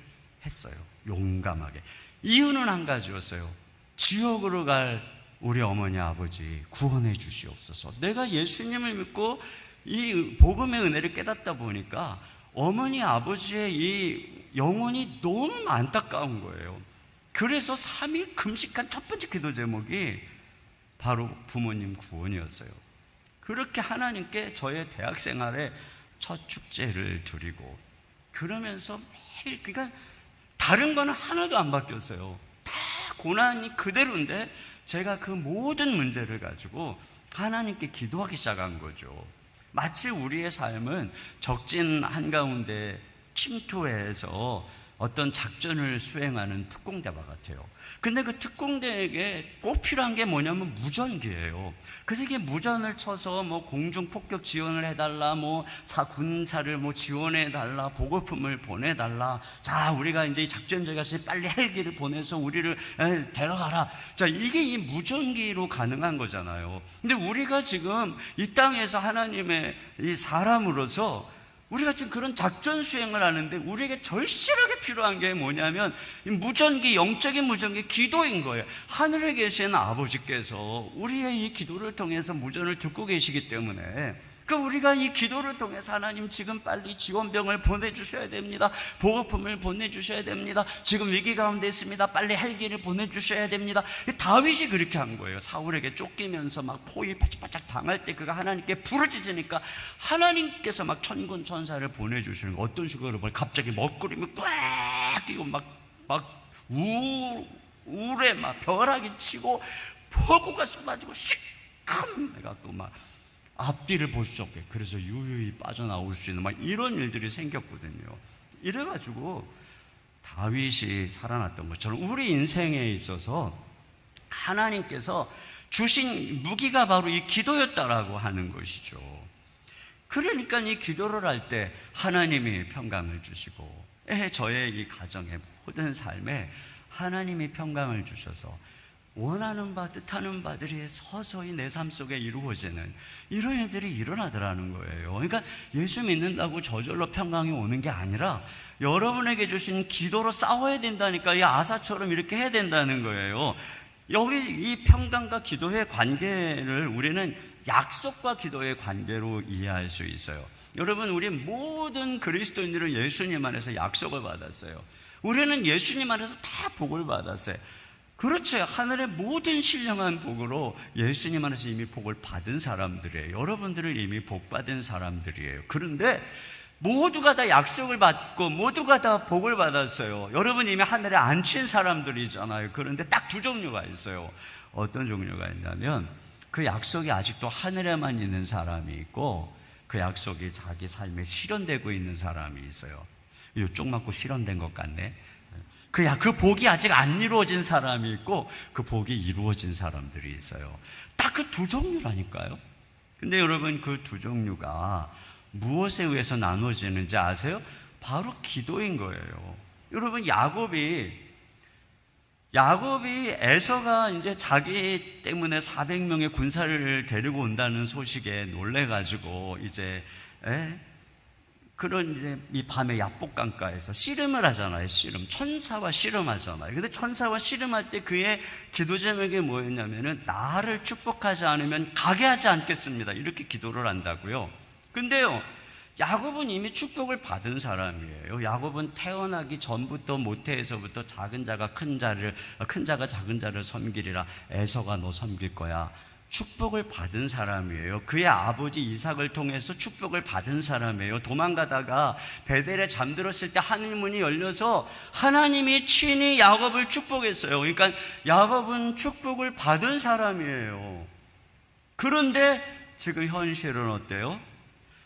했어요. 용감하게. 이유는 한 가지였어요. 지옥으로 갈 우리 어머니 아버지 구원해 주시옵소서. 내가 예수님을 믿고 이 복음의 은혜를 깨닫다 보니까 어머니 아버지의 이 영혼이 너무 안타까운 거예요. 그래서 3일 금식한 첫 번째 기도 제목이 바로 부모님 구원이었어요. 그렇게 하나님께 저의 대학 생활에 첫 축제를 드리고 그러면서 매일, 그러니까 다른 거는 하나도 안 바뀌었어요. 다 고난이 그대로인데 제가 그 모든 문제를 가지고 하나님께 기도하기 시작한 거죠. 마치 우리의 삶은 적진 한가운데 침투해서 어떤 작전을 수행하는 특공대와 같아요. 근데 그 특공대에게 꼭 필요한 게 뭐냐면 무전기예요. 그래서 이게 무전을 쳐서 뭐 공중 폭격 지원을 해달라, 뭐 군사를 뭐 지원해달라, 보급품을 보내달라. 자, 우리가 이제 작전자가 빨리 헬기를 보내서 우리를 데려가라. 자, 이게 이 무전기로 가능한 거잖아요. 근데 우리가 지금 이 땅에서 하나님의 이 사람으로서 우리가 지금 그런 작전 수행을 하는데 우리에게 절실하게 필요한 게 뭐냐면 이 무전기, 영적인 무전기, 기도인 거예요. 하늘에 계신 아버지께서 우리의 이 기도를 통해서 무전을 듣고 계시기 때문에 우리가 이 기도를 통해서 하나님 지금 빨리 지원병을 보내주셔야 됩니다. 보급품을 보내주셔야 됩니다. 지금 위기 가운데 있습니다. 빨리 헬기를 보내주셔야 됩니다. 다윗이 그렇게 한 거예요. 사울에게 쫓기면서 막 포위 바짝바짝 당할 때 그가 하나님께 부르짖으니까 하나님께서 막 천군 천사를 보내주시는 거. 어떤 식으로 갑자기 먹구름이 꽉 끼고 울에 막 벼락이 치고 폭우가 쏟아지고 시큰 내가 또 막 앞뒤를 볼 수 없게, 그래서 유유히 빠져나올 수 있는 막 이런 일들이 생겼거든요. 이래가지고 다윗이 살아났던 것처럼 우리 인생에 있어서 하나님께서 주신 무기가 바로 이 기도였다라고 하는 것이죠. 그러니까 이 기도를 할 때 하나님이 평강을 주시고 저의 이 가정의 모든 삶에 하나님이 평강을 주셔서 원하는 바, 뜻하는 바들이 서서히 내 삶 속에 이루어지는 이런 일들이 일어나더라는 거예요. 그러니까 예수 믿는다고 저절로 평강이 오는 게 아니라 여러분에게 주신 기도로 싸워야 된다니까. 이 아사처럼 이렇게 해야 된다는 거예요. 여기 이 평강과 기도의 관계를 우리는 약속과 기도의 관계로 이해할 수 있어요. 여러분, 우리 모든 그리스도인들은 예수님 안에서 약속을 받았어요. 우리는 예수님 안에서 다 복을 받았어요. 그렇죠. 하늘의 모든 신령한 복으로 예수님 안에서 이미 복을 받은 사람들이에요. 여러분들은 이미 복 받은 사람들이에요. 그런데 모두가 다 약속을 받고 모두가 다 복을 받았어요. 여러분 이미 하늘에 앉힌 사람들이잖아요. 그런데 딱 두 종류가 있어요. 어떤 종류가 있냐면 그 약속이 아직도 하늘에만 있는 사람이 있고 그 약속이 자기 삶에 실현되고 있는 사람이 있어요. 이쪽 맞고 실현된 것 같네. 그 복이 아직 안 이루어진 사람이 있고 그 복이 이루어진 사람들이 있어요. 딱 그 두 종류라니까요. 근데 여러분, 그 두 종류가 무엇에 의해서 나눠지는지 아세요? 바로 기도인 거예요. 여러분, 야곱이 에서가 이제 자기 때문에 400명의 군사를 데리고 온다는 소식에 놀래가지고 이제 그런 이제 이 밤에 야복강가에서 씨름을 하잖아요. 천사와 씨름하잖아요. 근데 천사와 씨름할 때 그의 기도 제목이 뭐였냐면은 나를 축복하지 않으면 가게 하지 않겠습니다. 이렇게 기도를 한다고요. 근데요, 야곱은 이미 축복을 받은 사람이에요. 야곱은 태어나기 전부터 모태에서부터 작은 자가 큰 자가 작은 자를 섬기리라. 에서가 너 섬길 거야. 축복을 받은 사람이에요. 그의 아버지 이삭을 통해서 축복을 받은 사람이에요. 도망가다가 베델에 잠들었을 때 하늘 문이 열려서 하나님이 친히 야곱을 축복했어요. 그러니까 야곱은 축복을 받은 사람이에요. 그런데 지금 현실은 어때요?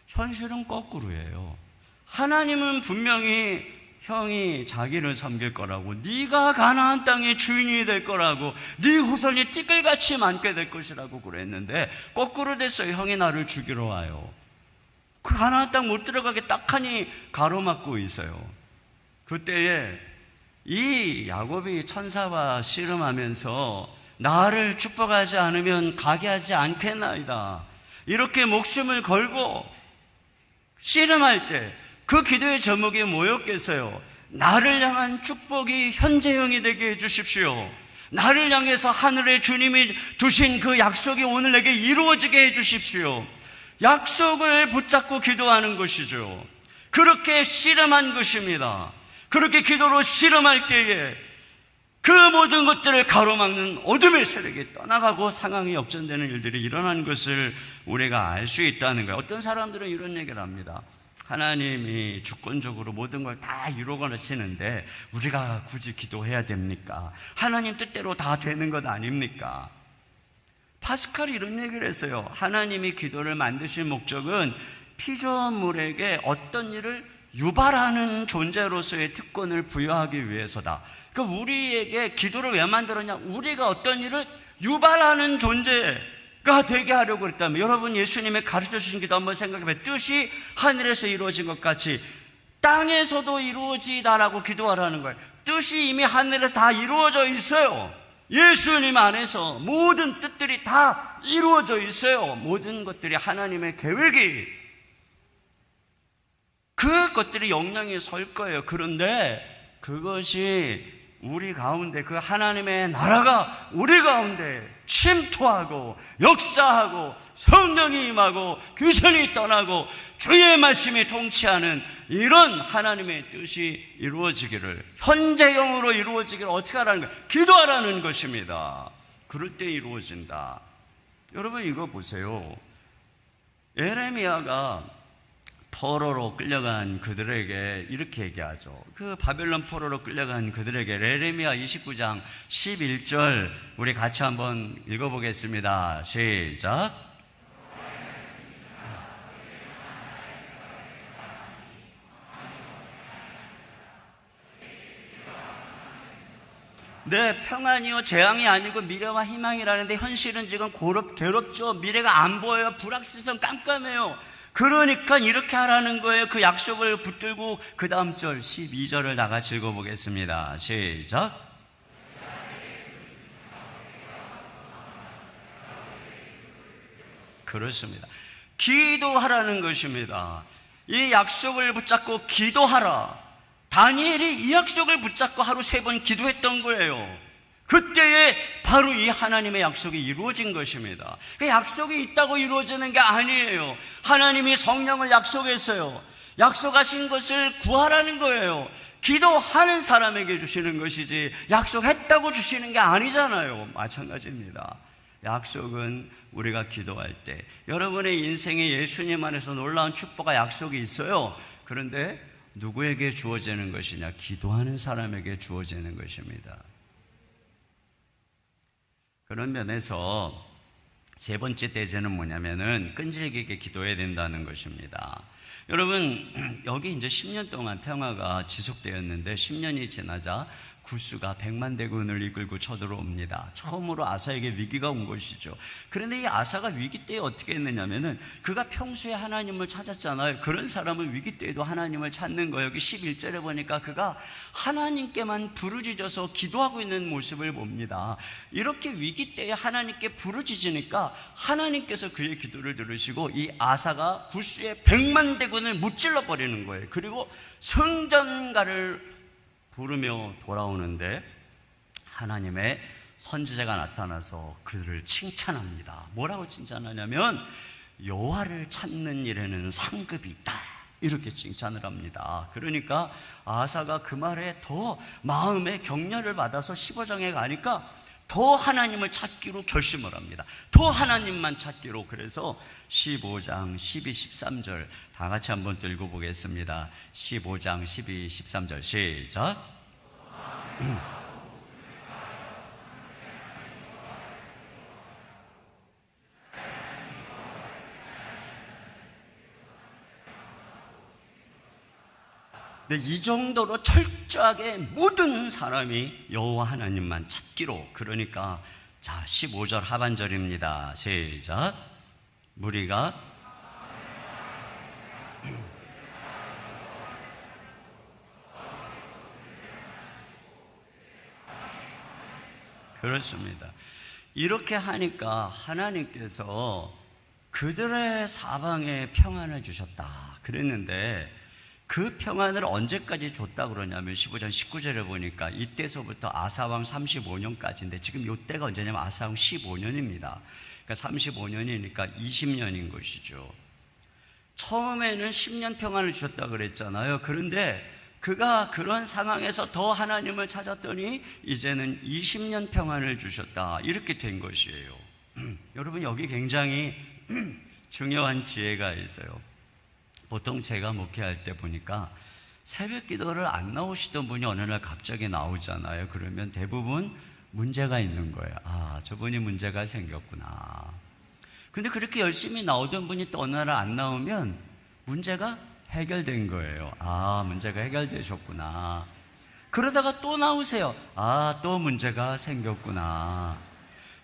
현실은 거꾸로예요. 하나님은 분명히 형이 자기를 섬길 거라고, 네가 가나안 땅의 주인이 될 거라고, 네 후손이 띠끌같이 많게 될 것이라고 그랬는데 거꾸로 됐어요. 형이 나를 죽이러 와요. 그 가나안 땅 못 들어가게 딱하니 가로막고 있어요. 그때에 이 야곱이 천사와 씨름하면서 나를 축복하지 않으면 가게 하지 않겠나이다, 이렇게 목숨을 걸고 씨름할 때 그 기도의 제목이 뭐였겠어요? 나를 향한 축복이 현재형이 되게 해주십시오. 나를 향해서 하늘의 주님이 두신 그 약속이 오늘 내게 이루어지게 해주십시오. 약속을 붙잡고 기도하는 것이죠. 그렇게 씨름한 것입니다. 그렇게 기도로 씨름할 때에 그 모든 것들을 가로막는 어둠의 세력이 떠나가고 상황이 역전되는 일들이 일어나는 것을 우리가 알 수 있다는 거예요. 어떤 사람들은 이런 얘기를 합니다. 하나님이 주권적으로 모든 걸 다 이루어 가시는데 우리가 굳이 기도해야 됩니까? 하나님 뜻대로 다 되는 것 아닙니까? 파스칼이 이런 얘기를 했어요. 하나님이 기도를 만드신 목적은 피조물에게 어떤 일을 유발하는 존재로서의 특권을 부여하기 위해서다. 그러니까 우리에게 기도를 왜 만들었냐? 우리가 어떤 일을 유발하는 존재가 되게 하려고 그랬다면, 여러분 예수님의 가르쳐 주신 기도 한번 생각해봐요. 뜻이 하늘에서 이루어진 것 같이 땅에서도 이루어지다라고 기도하라는 거예요. 뜻이 이미 하늘에서 다 이루어져 있어요. 예수님 안에서 모든 뜻들이 다 이루어져 있어요. 모든 것들이 하나님의 계획이, 그 것들이 영향이 설 거예요. 그런데 그것이 우리 가운데, 그 하나님의 나라가 우리 가운데 침투하고 역사하고 성령이 임하고 귀신이 떠나고 주의 말씀이 통치하는 이런 하나님의 뜻이 이루어지기를, 현재형으로 이루어지기를 어떻게 하라는 거예요? 기도하라는 것입니다. 그럴 때 이루어진다. 여러분 이거 보세요. 예레미야가 포로로 끌려간 그들에게 이렇게 얘기하죠. 그 바벨론 포로로 끌려간 그들에게 예레미야 29장 11절 우리 같이 한번 읽어보겠습니다. 시작. 네, 평안이요 재앙이 아니고 미래와 희망이라는데 현실은 지금 괴롭죠. 미래가 안 보여요. 불확실성 깜깜해요. 그러니까 이렇게 하라는 거예요. 그 약속을 붙들고 그 다음 절 12절을 다 같이 읽어보겠습니다. 시작. 그렇습니다. 기도하라는 것입니다. 이 약속을 붙잡고 기도하라. 다니엘이 이 약속을 붙잡고 하루 3번 기도했던 거예요. 그때에 바로 이 하나님의 약속이 이루어진 것입니다. 그 약속이 있다고 이루어지는 게 아니에요. 하나님이 성령을 약속했어요. 약속하신 것을 구하라는 거예요. 기도하는 사람에게 주시는 것이지 약속했다고 주시는 게 아니잖아요. 마찬가지입니다. 약속은 우리가 기도할 때, 여러분의 인생에 예수님 안에서 놀라운 축복과 약속이 있어요. 그런데 누구에게 주어지는 것이냐? 기도하는 사람에게 주어지는 것입니다. 그런 면에서 세 번째 대제는 뭐냐면은 끈질기게 기도해야 된다는 것입니다. 여러분 여기 이제 10년 동안 평화가 지속되었는데 10년이 지나자 구스가 100만 대군을 이끌고 쳐들어옵니다. 처음으로 아사에게 위기가 온 것이죠. 그런데 이 아사가 위기 때에 어떻게 했느냐면은 그가 평소에 하나님을 찾았잖아요. 그런 사람은 위기 때에도 하나님을 찾는 거예요. 여기 11절에 보니까 그가 하나님께만 부르짖어서 기도하고 있는 모습을 봅니다. 이렇게 위기 때에 하나님께 부르짖으니까 하나님께서 그의 기도를 들으시고 이 아사가 구스의 100만 대군을 무찔러 버리는 거예요. 그리고 성전가를 부르며 돌아오는데 하나님의 선지자가 나타나서 그들을 칭찬합니다. 뭐라고 칭찬하냐면 여호와를 찾는 일에는 상급이 있다, 이렇게 칭찬을 합니다. 그러니까 아사가 그 말에 더 마음의 격려를 받아서 15장에 가니까 더 하나님을 찾기로 결심을 합니다. 더 하나님만 찾기로. 그래서 15장 12, 13절 다 같이 한번 또 읽어보겠습니다. 15장 12, 13절 시작. 근데 이 정도로 철저하게 모든 사람이 여호와 하나님만 찾기로. 그러니까 자, 15절 하반절입니다. 시작. 무리가 그렇습니다. 이렇게 하니까 하나님께서 그들의 사방에 평안을 주셨다 그랬는데, 그 평안을 언제까지 줬다 그러냐면 15장 19절에 보니까 이때서부터 아사왕 35년까지인데, 지금 이때가 언제냐면 아사왕 15년입니다. 그러니까 35년이니까 20년인 것이죠. 처음에는 10년 평안을 주셨다 그랬잖아요. 그런데 그가 그런 상황에서 더 하나님을 찾았더니 이제는 20년 평안을 주셨다, 이렇게 된 것이에요. 여러분, 여기 굉장히 중요한 지혜가 있어요. 보통 제가 목회할 때 보니까 새벽 기도를 안 나오시던 분이 어느 날 갑자기 나오잖아요. 그러면 대부분 문제가 있는 거예요. 아, 저분이 문제가 생겼구나. 근데 그렇게 열심히 나오던 분이 또 어느 날 안 나오면 문제가 해결된 거예요. 아, 문제가 해결되셨구나. 그러다가 또 나오세요. 아, 또 문제가 생겼구나.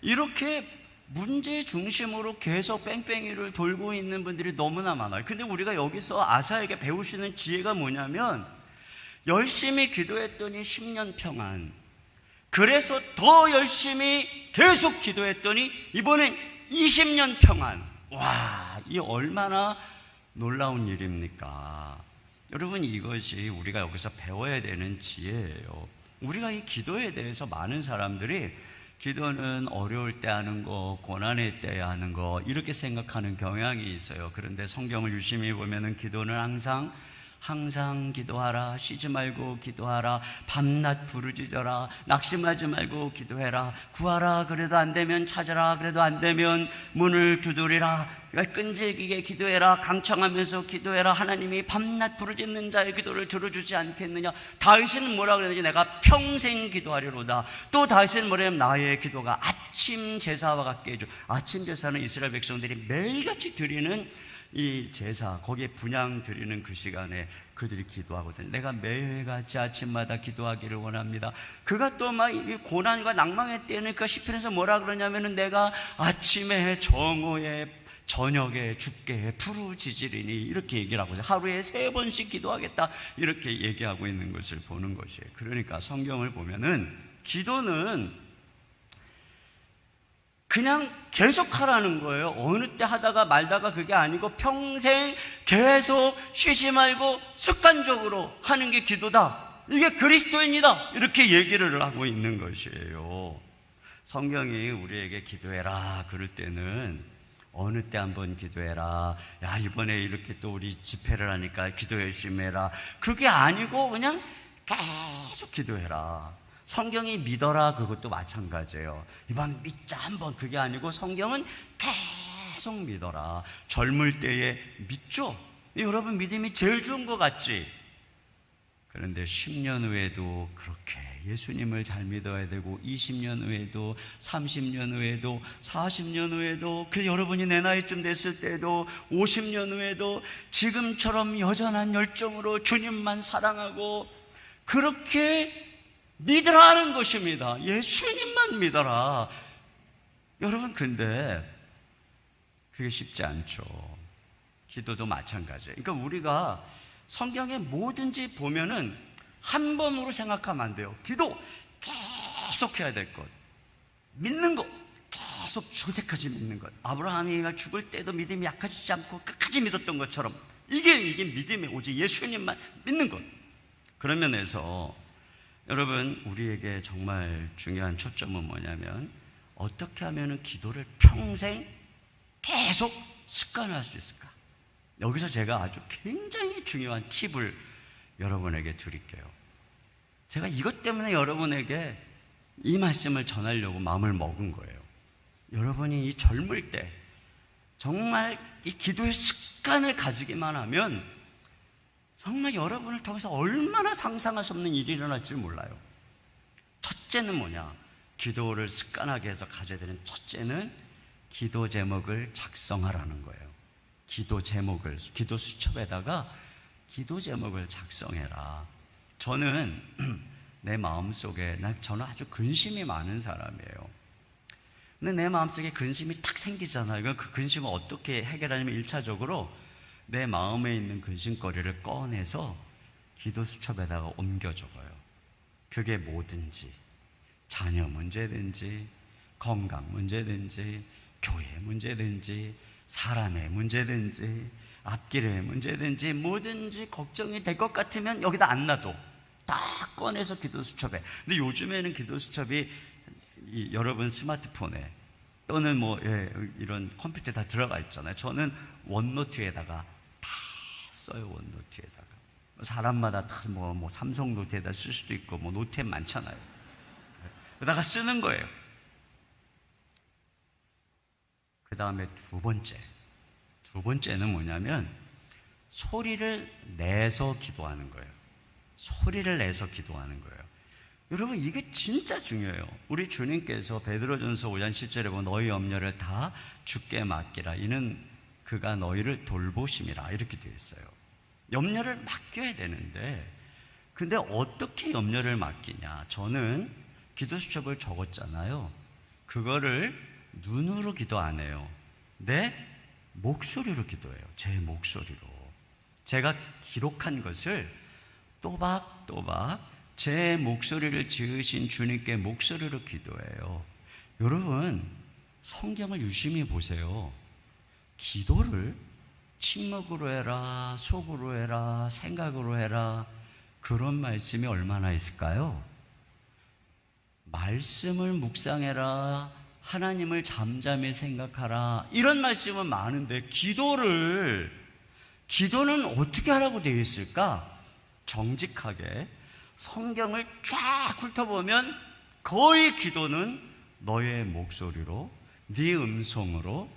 이렇게 문제 중심으로 계속 뺑뺑이를 돌고 있는 분들이 너무나 많아요. 근데 우리가 여기서 아사에게 배울 수 있는 지혜가 뭐냐면, 열심히 기도했더니 10년 평안, 그래서 더 열심히 계속 기도했더니 이번엔 20년 평안. 와, 이 얼마나 놀라운 일입니까? 여러분, 이것이 우리가 여기서 배워야 되는 지혜예요. 우리가 이 기도에 대해서 많은 사람들이 기도는 어려울 때 하는 거, 고난의 때 하는 거, 이렇게 생각하는 경향이 있어요. 그런데 성경을 유심히 보면은 기도는 항상 기도하라, 쉬지 말고 기도하라, 밤낮 부르짖어라, 낙심하지 말고 기도해라, 구하라 그래도 안 되면 찾아라, 그래도 안 되면 문을 두드리라, 끈질기게 기도해라, 강청하면서 기도해라, 하나님이 밤낮 부르짖는 자의 기도를 들어주지 않겠느냐. 다윗은 뭐라 그랬는지, 내가 평생 기도하리로다. 또 다윗은 뭐냐면, 나의 기도가 아침 제사와 같게 해줘. 아침 제사는 이스라엘 백성들이 매일같이 드리는 이 제사, 거기에 분향 드리는 그 시간에 그들이 기도하거든요. 내가 매일같이 아침마다 기도하기를 원합니다. 그가 또 막 이 고난과 낭망의 때는 그 시편에서 뭐라 그러냐면은, 내가 아침에 정오에 저녁에 주께 부르짖으리니, 이렇게 얘기를 하고 있어요. 하루에 3번씩 기도하겠다, 이렇게 얘기하고 있는 것을 보는 것이에요. 그러니까 성경을 보면은 기도는 그냥 계속 하라는 거예요. 어느 때 하다가 말다가 그게 아니고 평생 계속 쉬지 말고 습관적으로 하는 게 기도다. 이게 그리스도인이다, 이렇게 얘기를 하고 있는 것이에요. 성경이 우리에게 기도해라 그럴 때는 어느 때 한번 기도해라, 야 이번에 이렇게 또 우리 집회를 하니까 기도 열심히 해라, 그게 아니고 그냥 계속 기도해라. 성경이 믿어라, 그것도 마찬가지예요. 이번 믿자 한번, 그게 아니고 성경은 계속 믿어라. 젊을 때에 믿죠? 여러분, 믿음이 제일 좋은 것 같지? 그런데 10년 후에도 그렇게 예수님을 잘 믿어야 되고, 20년 후에도, 30년 후에도, 40년 후에도, 그 여러분이 내 나이쯤 됐을 때도, 50년 후에도 지금처럼 여전한 열정으로 주님만 사랑하고 그렇게 믿으라는 것입니다. 예수님만 믿어라. 여러분, 근데 그게 쉽지 않죠. 기도도 마찬가지예요. 그러니까 우리가 성경에 뭐든지 보면은 한 번으로 생각하면 안 돼요. 기도 계속 해야 될 것, 믿는 것 계속 죽을 때까지 믿는 것. 아브라함이 죽을 때도 믿음이 약해지지 않고 끝까지 믿었던 것처럼, 이게 믿음이 오직 예수님만 믿는 것. 그런 면에서 여러분, 우리에게 정말 중요한 초점은 뭐냐면, 어떻게 하면 기도를 평생 계속 습관화할 수 있을까? 여기서 제가 아주 굉장히 중요한 팁을 여러분에게 드릴게요. 제가 이것 때문에 여러분에게 이 말씀을 전하려고 마음을 먹은 거예요. 여러분이 이 젊을 때 정말 이 기도의 습관을 가지기만 하면 정말 여러분을 통해서 얼마나 상상할 수 없는 일이 일어날지 몰라요. 첫째는 뭐냐? 기도를 습관하게 해서 가져야 되는 첫째는 기도 제목을 작성하라는 거예요. 기도 제목을 기도 수첩에다가 기도 제목을 작성해라. 저는 내 마음속에, 저는 아주 근심이 많은 사람이에요. 근데 내 마음속에 근심이 딱 생기잖아요. 그 근심을 어떻게 해결하냐면 1차적으로 내 마음에 있는 근심거리를 꺼내서 기도 수첩에다가 옮겨 적어요. 그게 뭐든지, 자녀 문제든지, 건강 문제든지, 교회 문제든지, 사람의 문제든지, 앞길의 문제든지, 뭐든지 걱정이 될 것 같으면 여기다 안 놔둬. 다 꺼내서 기도 수첩에. 근데 요즘에는 기도 수첩이 여러분 스마트폰에 또는 이런 컴퓨터에 다 들어가 있잖아요. 저는 원노트에다가 다 써요. 원노트에다가. 사람마다 다 삼성 노트에다 쓸 수도 있고 노트에 많잖아요. 그러다가 쓰는 거예요. 그 다음에 두 번째는 뭐냐면 소리를 내서 기도하는 거예요. 소리를 내서 기도하는 거예요. 여러분, 이게 진짜 중요해요. 우리 주님께서 베드로전서 5장 10절에 보면 너희 염려를 다 주께 맡기라. 이는 그가 너희를 돌보심이라. 이렇게 되어 있어요. 염려를 맡겨야 되는데, 근데 어떻게 염려를 맡기냐? 저는 기도 수첩을 적었잖아요. 그거를 눈으로 기도 안 해요. 내 목소리로 기도해요. 제 목소리로. 제가 기록한 것을 또박또박 제 목소리를 지으신 주님께 목소리로 기도해요. 여러분, 성경을 유심히 보세요. 기도를 침묵으로 해라, 속으로 해라, 생각으로 해라, 그런 말씀이 얼마나 있을까요? 말씀을 묵상해라, 하나님을 잠잠히 생각하라, 이런 말씀은 많은데 기도는 어떻게 하라고 되어 있을까? 정직하게 성경을 쫙 훑어보면 거의 기도는 너의 목소리로, 네 음성으로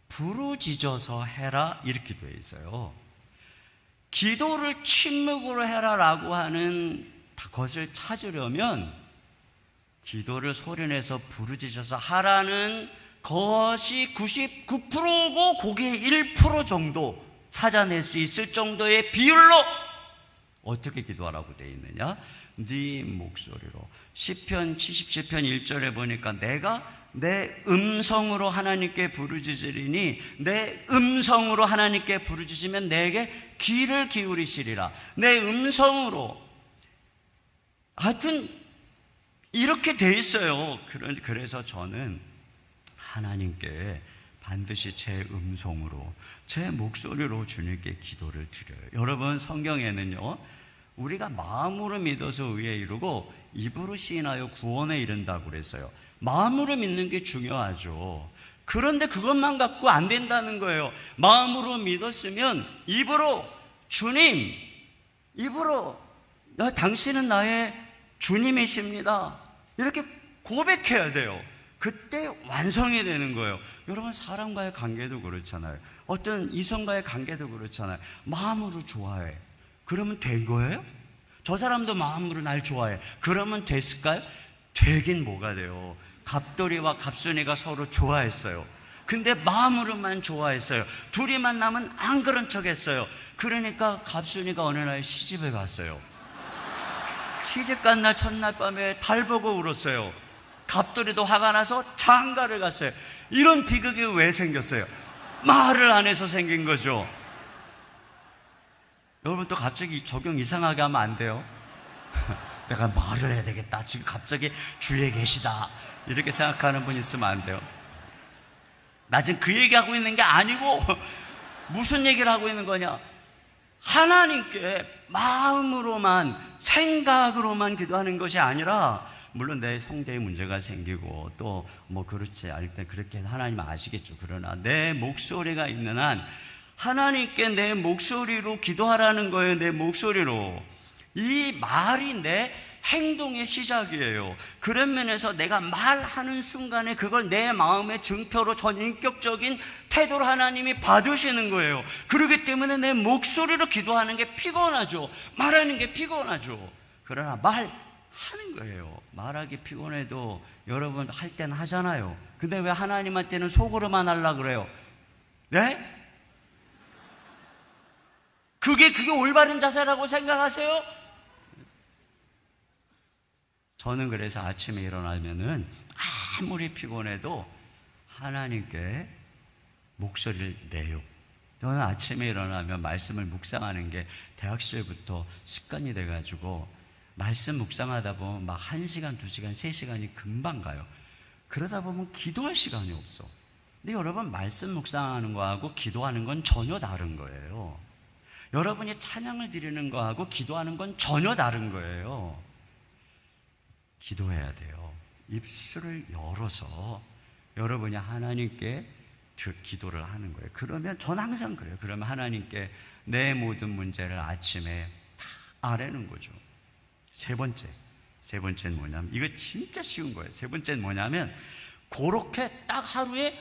부르짖어서 해라, 이렇게 되어 있어요. 기도를 침묵으로 해라라고 하는 것을 찾으려면 기도를 소리내서 부르짖어서 하라는 것이 99%고 거기에 1% 정도 찾아낼 수 있을 정도의 비율로 어떻게 기도하라고 되어 있느냐? 네 목소리로. 시편 77편 1절에 보니까 내가 내 음성으로 하나님께 부르짖으리니, 내 음성으로 하나님께 부르짖으면 내게 귀를 기울이시리라. 내 음성으로. 하여튼 이렇게 돼 있어요. 그래서 저는 하나님께 반드시 제 음성으로, 제 목소리로 주님께 기도를 드려요. 여러분, 성경에는요, 우리가 마음으로 믿어서 의에 이르고 입으로 시인하여 구원에 이른다고 그랬어요. 마음으로 믿는 게 중요하죠. 그런데 그것만 갖고 안 된다는 거예요. 마음으로 믿었으면 입으로 주님, 입으로 당신은 나의 주님이십니다, 이렇게 고백해야 돼요. 그때 완성이 되는 거예요. 여러분, 사람과의 관계도 그렇잖아요. 어떤 이성과의 관계도 그렇잖아요. 마음으로 좋아해. 그러면 된 거예요? 저 사람도 마음으로 날 좋아해. 그러면 됐을까요? 되긴 뭐가 돼요. 갑돌이와 갑순이가 서로 좋아했어요. 근데 마음으로만 좋아했어요. 둘이 만나면 안 그런 척 했어요. 그러니까 갑순이가 어느 날 시집에 갔어요. 시집 간 날 첫날 밤에 달 보고 울었어요. 갑돌이도 화가 나서 장가를 갔어요. 이런 비극이 왜 생겼어요? 말을 안 해서 생긴 거죠. 여러분, 또 갑자기 적용 이상하게 하면 안 돼요. 내가 말을 해야 되겠다, 지금 갑자기 주위에 계시다, 이렇게 생각하는 분 있으면 안 돼요. 나 지금 그 얘기하고 있는 게 아니고 무슨 얘기를 하고 있는 거냐? 하나님께 마음으로만, 생각으로만 기도하는 것이 아니라, 물론 내 성대에 문제가 생기고 또 그렇지 않을 때 그렇게 하나님 아시겠죠. 그러나 내 목소리가 있는 한 하나님께 내 목소리로 기도하라는 거예요. 내 목소리로. 이 말이 내 행동의 시작이에요. 그런 면에서 내가 말하는 순간에 그걸 내 마음의 증표로 전인격적인 태도로 하나님이 받으시는 거예요. 그렇기 때문에 내 목소리로 기도하는 게 피곤하죠. 말하는 게 피곤하죠. 그러나 말하는 거예요. 말하기 피곤해도 여러분 할 때는 하잖아요. 근데 왜 하나님한테는 속으로만 하려고 그래요? 네? 그게 올바른 자세라고 생각하세요? 저는 그래서 아침에 일어나면은 아무리 피곤해도 하나님께 목소리를 내요. 저는 아침에 일어나면 말씀을 묵상하는 게 대학 시절부터 습관이 돼가지고 말씀 묵상하다 보면 막 1시간, 2시간, 3시간이 금방 가요. 그러다 보면 기도할 시간이 없어. 근데 여러분, 말씀 묵상하는 거하고 기도하는 건 전혀 다른 거예요. 여러분이 찬양을 드리는 거하고 기도하는 건 전혀 다른 거예요. 기도해야 돼요. 입술을 열어서 여러분이 하나님께 기도를 하는 거예요. 그러면 전 항상 그래요. 그러면 하나님께 내 모든 문제를 아침에 다 아뢰는 거죠. 세 번째는 뭐냐면, 이거 진짜 쉬운 거예요. 세 번째는 뭐냐면, 그렇게 딱 하루에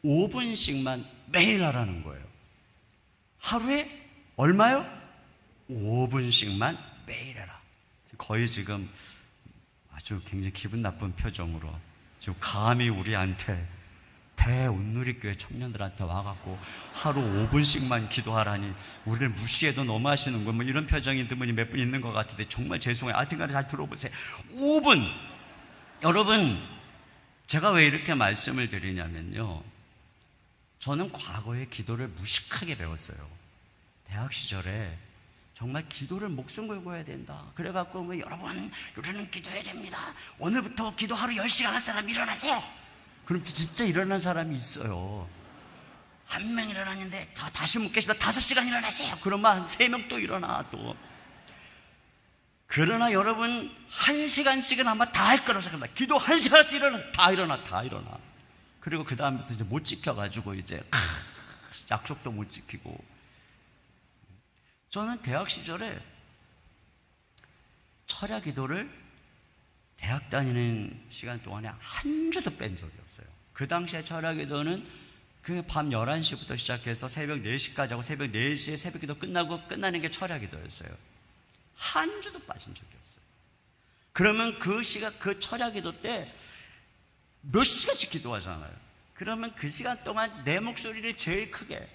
5분씩만 매일 하라는 거예요. 하루에 얼마요? 5분씩만 매일 해라. 거의 지금 아주 굉장히 기분 나쁜 표정으로 지금 감히 우리한테 대온누리교회 청년들한테 와갖고 하루 5분씩만 기도하라니 우리를 무시해도 너무하시는 거, 뭐 이런 표정이 드문이 몇 분 있는 것 같은데 정말 죄송해요. 하여튼간에 잘 들어보세요. 5분. 여러분, 제가 왜 이렇게 말씀을 드리냐면요, 저는 과거에 기도를 무식하게 배웠어요. 대학 시절에 정말 기도를 목숨 걸고 해야 된다. 그래갖고 뭐 여러분, 우리는 기도해야 됩니다. 오늘부터 기도 하루 10시간 할 사람 일어나세요. 그럼 진짜 일어난 사람이 있어요. 한 명 일어났는데 다시 묻겠습니다. 5시간 일어나세요. 그러면 한 3명 또 일어나 또. 그러나 여러분, 1시간씩은 아마 다 할 거라고 생각합니다. 기도 1시간씩 다 일어나. 그리고 그 다음부터 이제 못 지켜가지고 이제 약속도 못 지키고. 저는 대학 시절에 철야 기도를 대학 다니는 시간 동안에 한 주도 뺀 적이 없어요. 그 당시에 철야 기도는 그 밤 11시부터 시작해서 새벽 4시까지 하고 새벽 4시에 새벽 기도 끝나는 게 철야 기도였어요. 한 주도 빠진 적이 없어요. 그러면 그 철야 기도 때 몇 시간씩 기도하잖아요. 그러면 그 시간 동안 내 목소리를 제일 크게,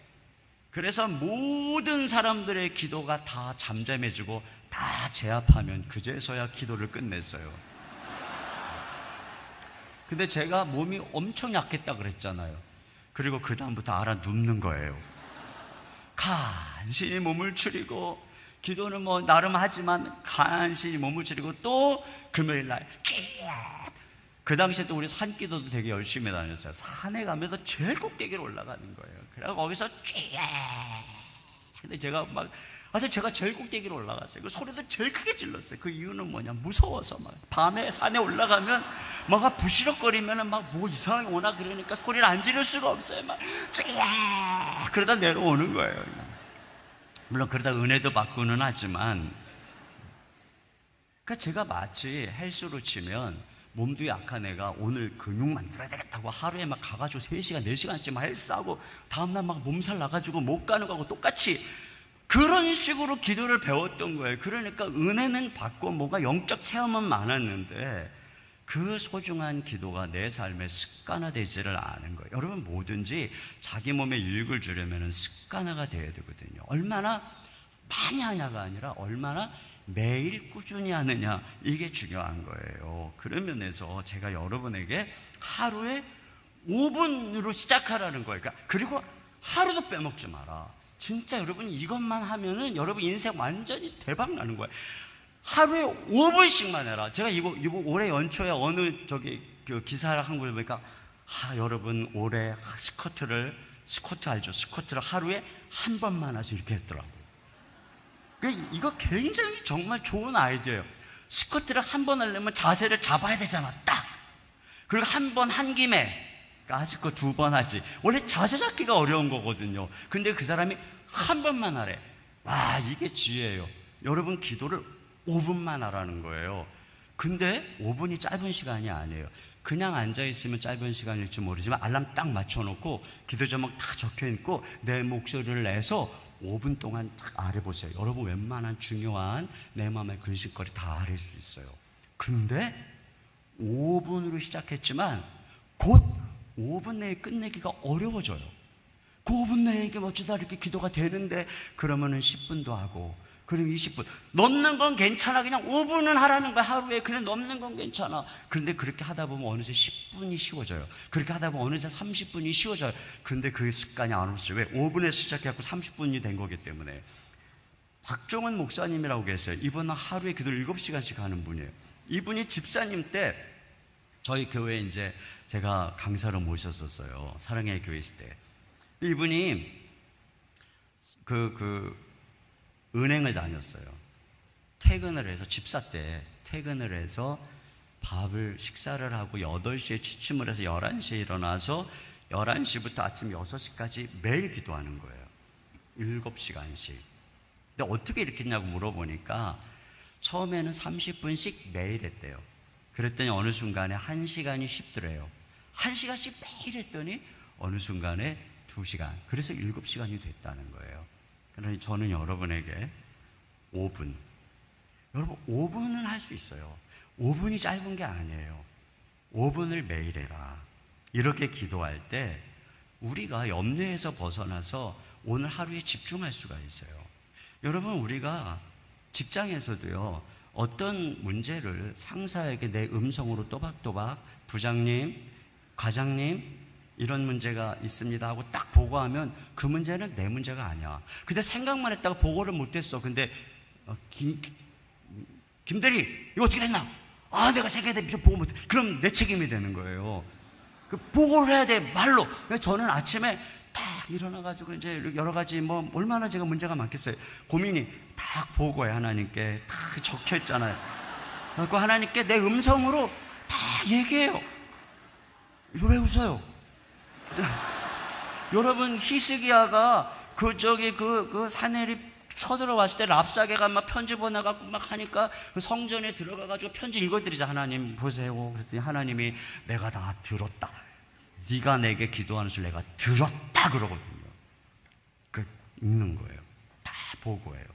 그래서 모든 사람들의 기도가 다 잠잠해지고 다 제압하면 그제서야 기도를 끝냈어요. 근데 제가 몸이 엄청 약했다 그랬잖아요. 그리고 그 다음부터 알아 눕는 거예요. 간신히 몸을 추리고, 기도는 뭐 나름 하지만 간신히 몸을 추리고, 또 금요일날 그 당시에 또 우리 산기도도 되게 열심히 다녔어요. 산에 가면서 제일 꼭대기로 올라가는 거예요. 그래서 거기서 근데 제가 제가 제일 꼭대기로 올라갔어요. 그 소리도 제일 크게 질렀어요. 그 이유는 뭐냐, 무서워서. 밤에 산에 올라가면 뭐가 부시럭거리면 뭐 이상하게 오나 그러니까 소리를 안 지를 수가 없어요. 그러다 내려오는 거예요. 물론 그러다 은혜도 받고는 하지만, 그러니까 제가 마치 헬스로 치면 몸도 약한 애가 오늘 근육 만들어야 되겠다고 하루에 막 가가지고 3시간, 4시간씩 막 헬스하고 다음날 막 몸살 나가지고 못 가는 거하고 똑같이 그런 식으로 기도를 배웠던 거예요. 그러니까 은혜는 받고 뭔가 영적 체험은 많았는데 그 소중한 기도가 내 삶에 습관화되지를 않은 거예요. 여러분, 뭐든지 자기 몸에 유익을 주려면 습관화가 돼야 되거든요. 얼마나 많이 하냐가 아니라 얼마나 매일 꾸준히 하느냐, 이게 중요한 거예요. 그런 면에서 제가 여러분에게 하루에 5분으로 시작하라는 거예요. 그리고 하루도 빼먹지 마라. 진짜 여러분, 이것만 하면은 여러분 인생 완전히 대박 나는 거예요. 하루에 5분씩만 해라. 제가 이거 올해 연초에 어느 그 기사를 한 걸 보니까, 여러분 올해 스쿼트 알죠? 스쿼트를 하루에 한 번만 하세요, 이렇게 했더라고요. 이거 굉장히 정말 좋은 아이디어예요. 스쿼트를 한 번 하려면 자세를 잡아야 되잖아, 딱. 그리고 한 번 한 김에, 하실 거 2번 하지. 원래 자세 잡기가 어려운 거거든요. 근데 그 사람이 한 번만 하래. 이게 지혜예요. 여러분, 기도를 5분만 하라는 거예요. 근데 5분이 짧은 시간이 아니에요. 그냥 앉아있으면 짧은 시간일지 모르지만 알람 딱 맞춰놓고 기도 제목 다 적혀있고 내 목소리를 내서 5분 동안 딱 아뢰보세요. 여러분, 웬만한 중요한 내 마음의 근심거리 다 아뢰 수 있어요. 근데 5분으로 시작했지만 곧 5분 내에 끝내기가 어려워져요. 그 5분 내에 이게 어쩌다 이렇게 기도가 되는데, 그러면은 10분도 하고, 그럼 20분. 넘는 건 괜찮아. 그냥 5분은 하라는 거야, 하루에. 그냥 넘는 건 괜찮아. 그런데 그렇게 하다 보면 어느새 10분이 쉬워져요. 그렇게 하다 보면 어느새 30분이 쉬워져요. 근데 그 습관이 안 없어요. 왜? 5분에 시작해갖고 30분이 된 거기 때문에. 박종원 목사님이라고 계세요. 이분은 하루에 기도를 7시간씩 하는 분이에요. 이분이 집사님 때 저희 교회에 이제 제가 강사로 모셨었어요. 사랑의 교회 있을 때. 이분이 은행을 다녔어요. 퇴근을 해서, 집사 때 퇴근을 해서 식사를 하고 8시에 취침을 해서 11시에 일어나서 11시부터 아침 6시까지 매일 기도하는 거예요. 7시간씩. 근데 어떻게 이렇게 했냐고 물어보니까 처음에는 30분씩 매일 했대요. 그랬더니 어느 순간에 1시간이 쉽더래요. 1시간씩 매일 했더니 어느 순간에 2시간. 그래서 7시간이 됐다는 거예요. 그러니 저는 여러분에게 5분. 여러분, 5분은 할 수 있어요. 5분이 짧은 게 아니에요. 5분을 매일 해라. 이렇게 기도할 때 우리가 염려에서 벗어나서 오늘 하루에 집중할 수가 있어요. 여러분, 우리가 직장에서도요, 어떤 문제를 상사에게 내 음성으로 또박또박 부장님, 과장님, 이런 문제가 있습니다 하고 딱 보고하면 그 문제는 내 문제가 아니야. 근데 생각만 했다가 보고를 못했어. 근데 김대리 이거 어떻게 됐나? 내가 세계대 비전 보고 못해. 그럼 내 책임이 되는 거예요. 그 보고를 해야 돼, 말로. 저는 아침에 딱 일어나가지고 이제 여러 가지 얼마나 제가 문제가 많겠어요. 고민이 딱 보고해, 하나님께 딱 적혀 있잖아요. 그래서 하나님께 내 음성으로 다 얘기해요. 이거 왜 웃어요? 여러분, 히스기야가 그 사내립 쳐들어왔을 때 랍사게가 막 편지 보내갖고 막 하니까 그 성전에 들어가가지고 편지 읽어드리자. 하나님 보세요. 그랬더니 하나님이 내가 다 들었다. 네가 내게 기도하는 소리 내가 들었다 그러거든요. 그 읽는 거예요. 다 보고해요.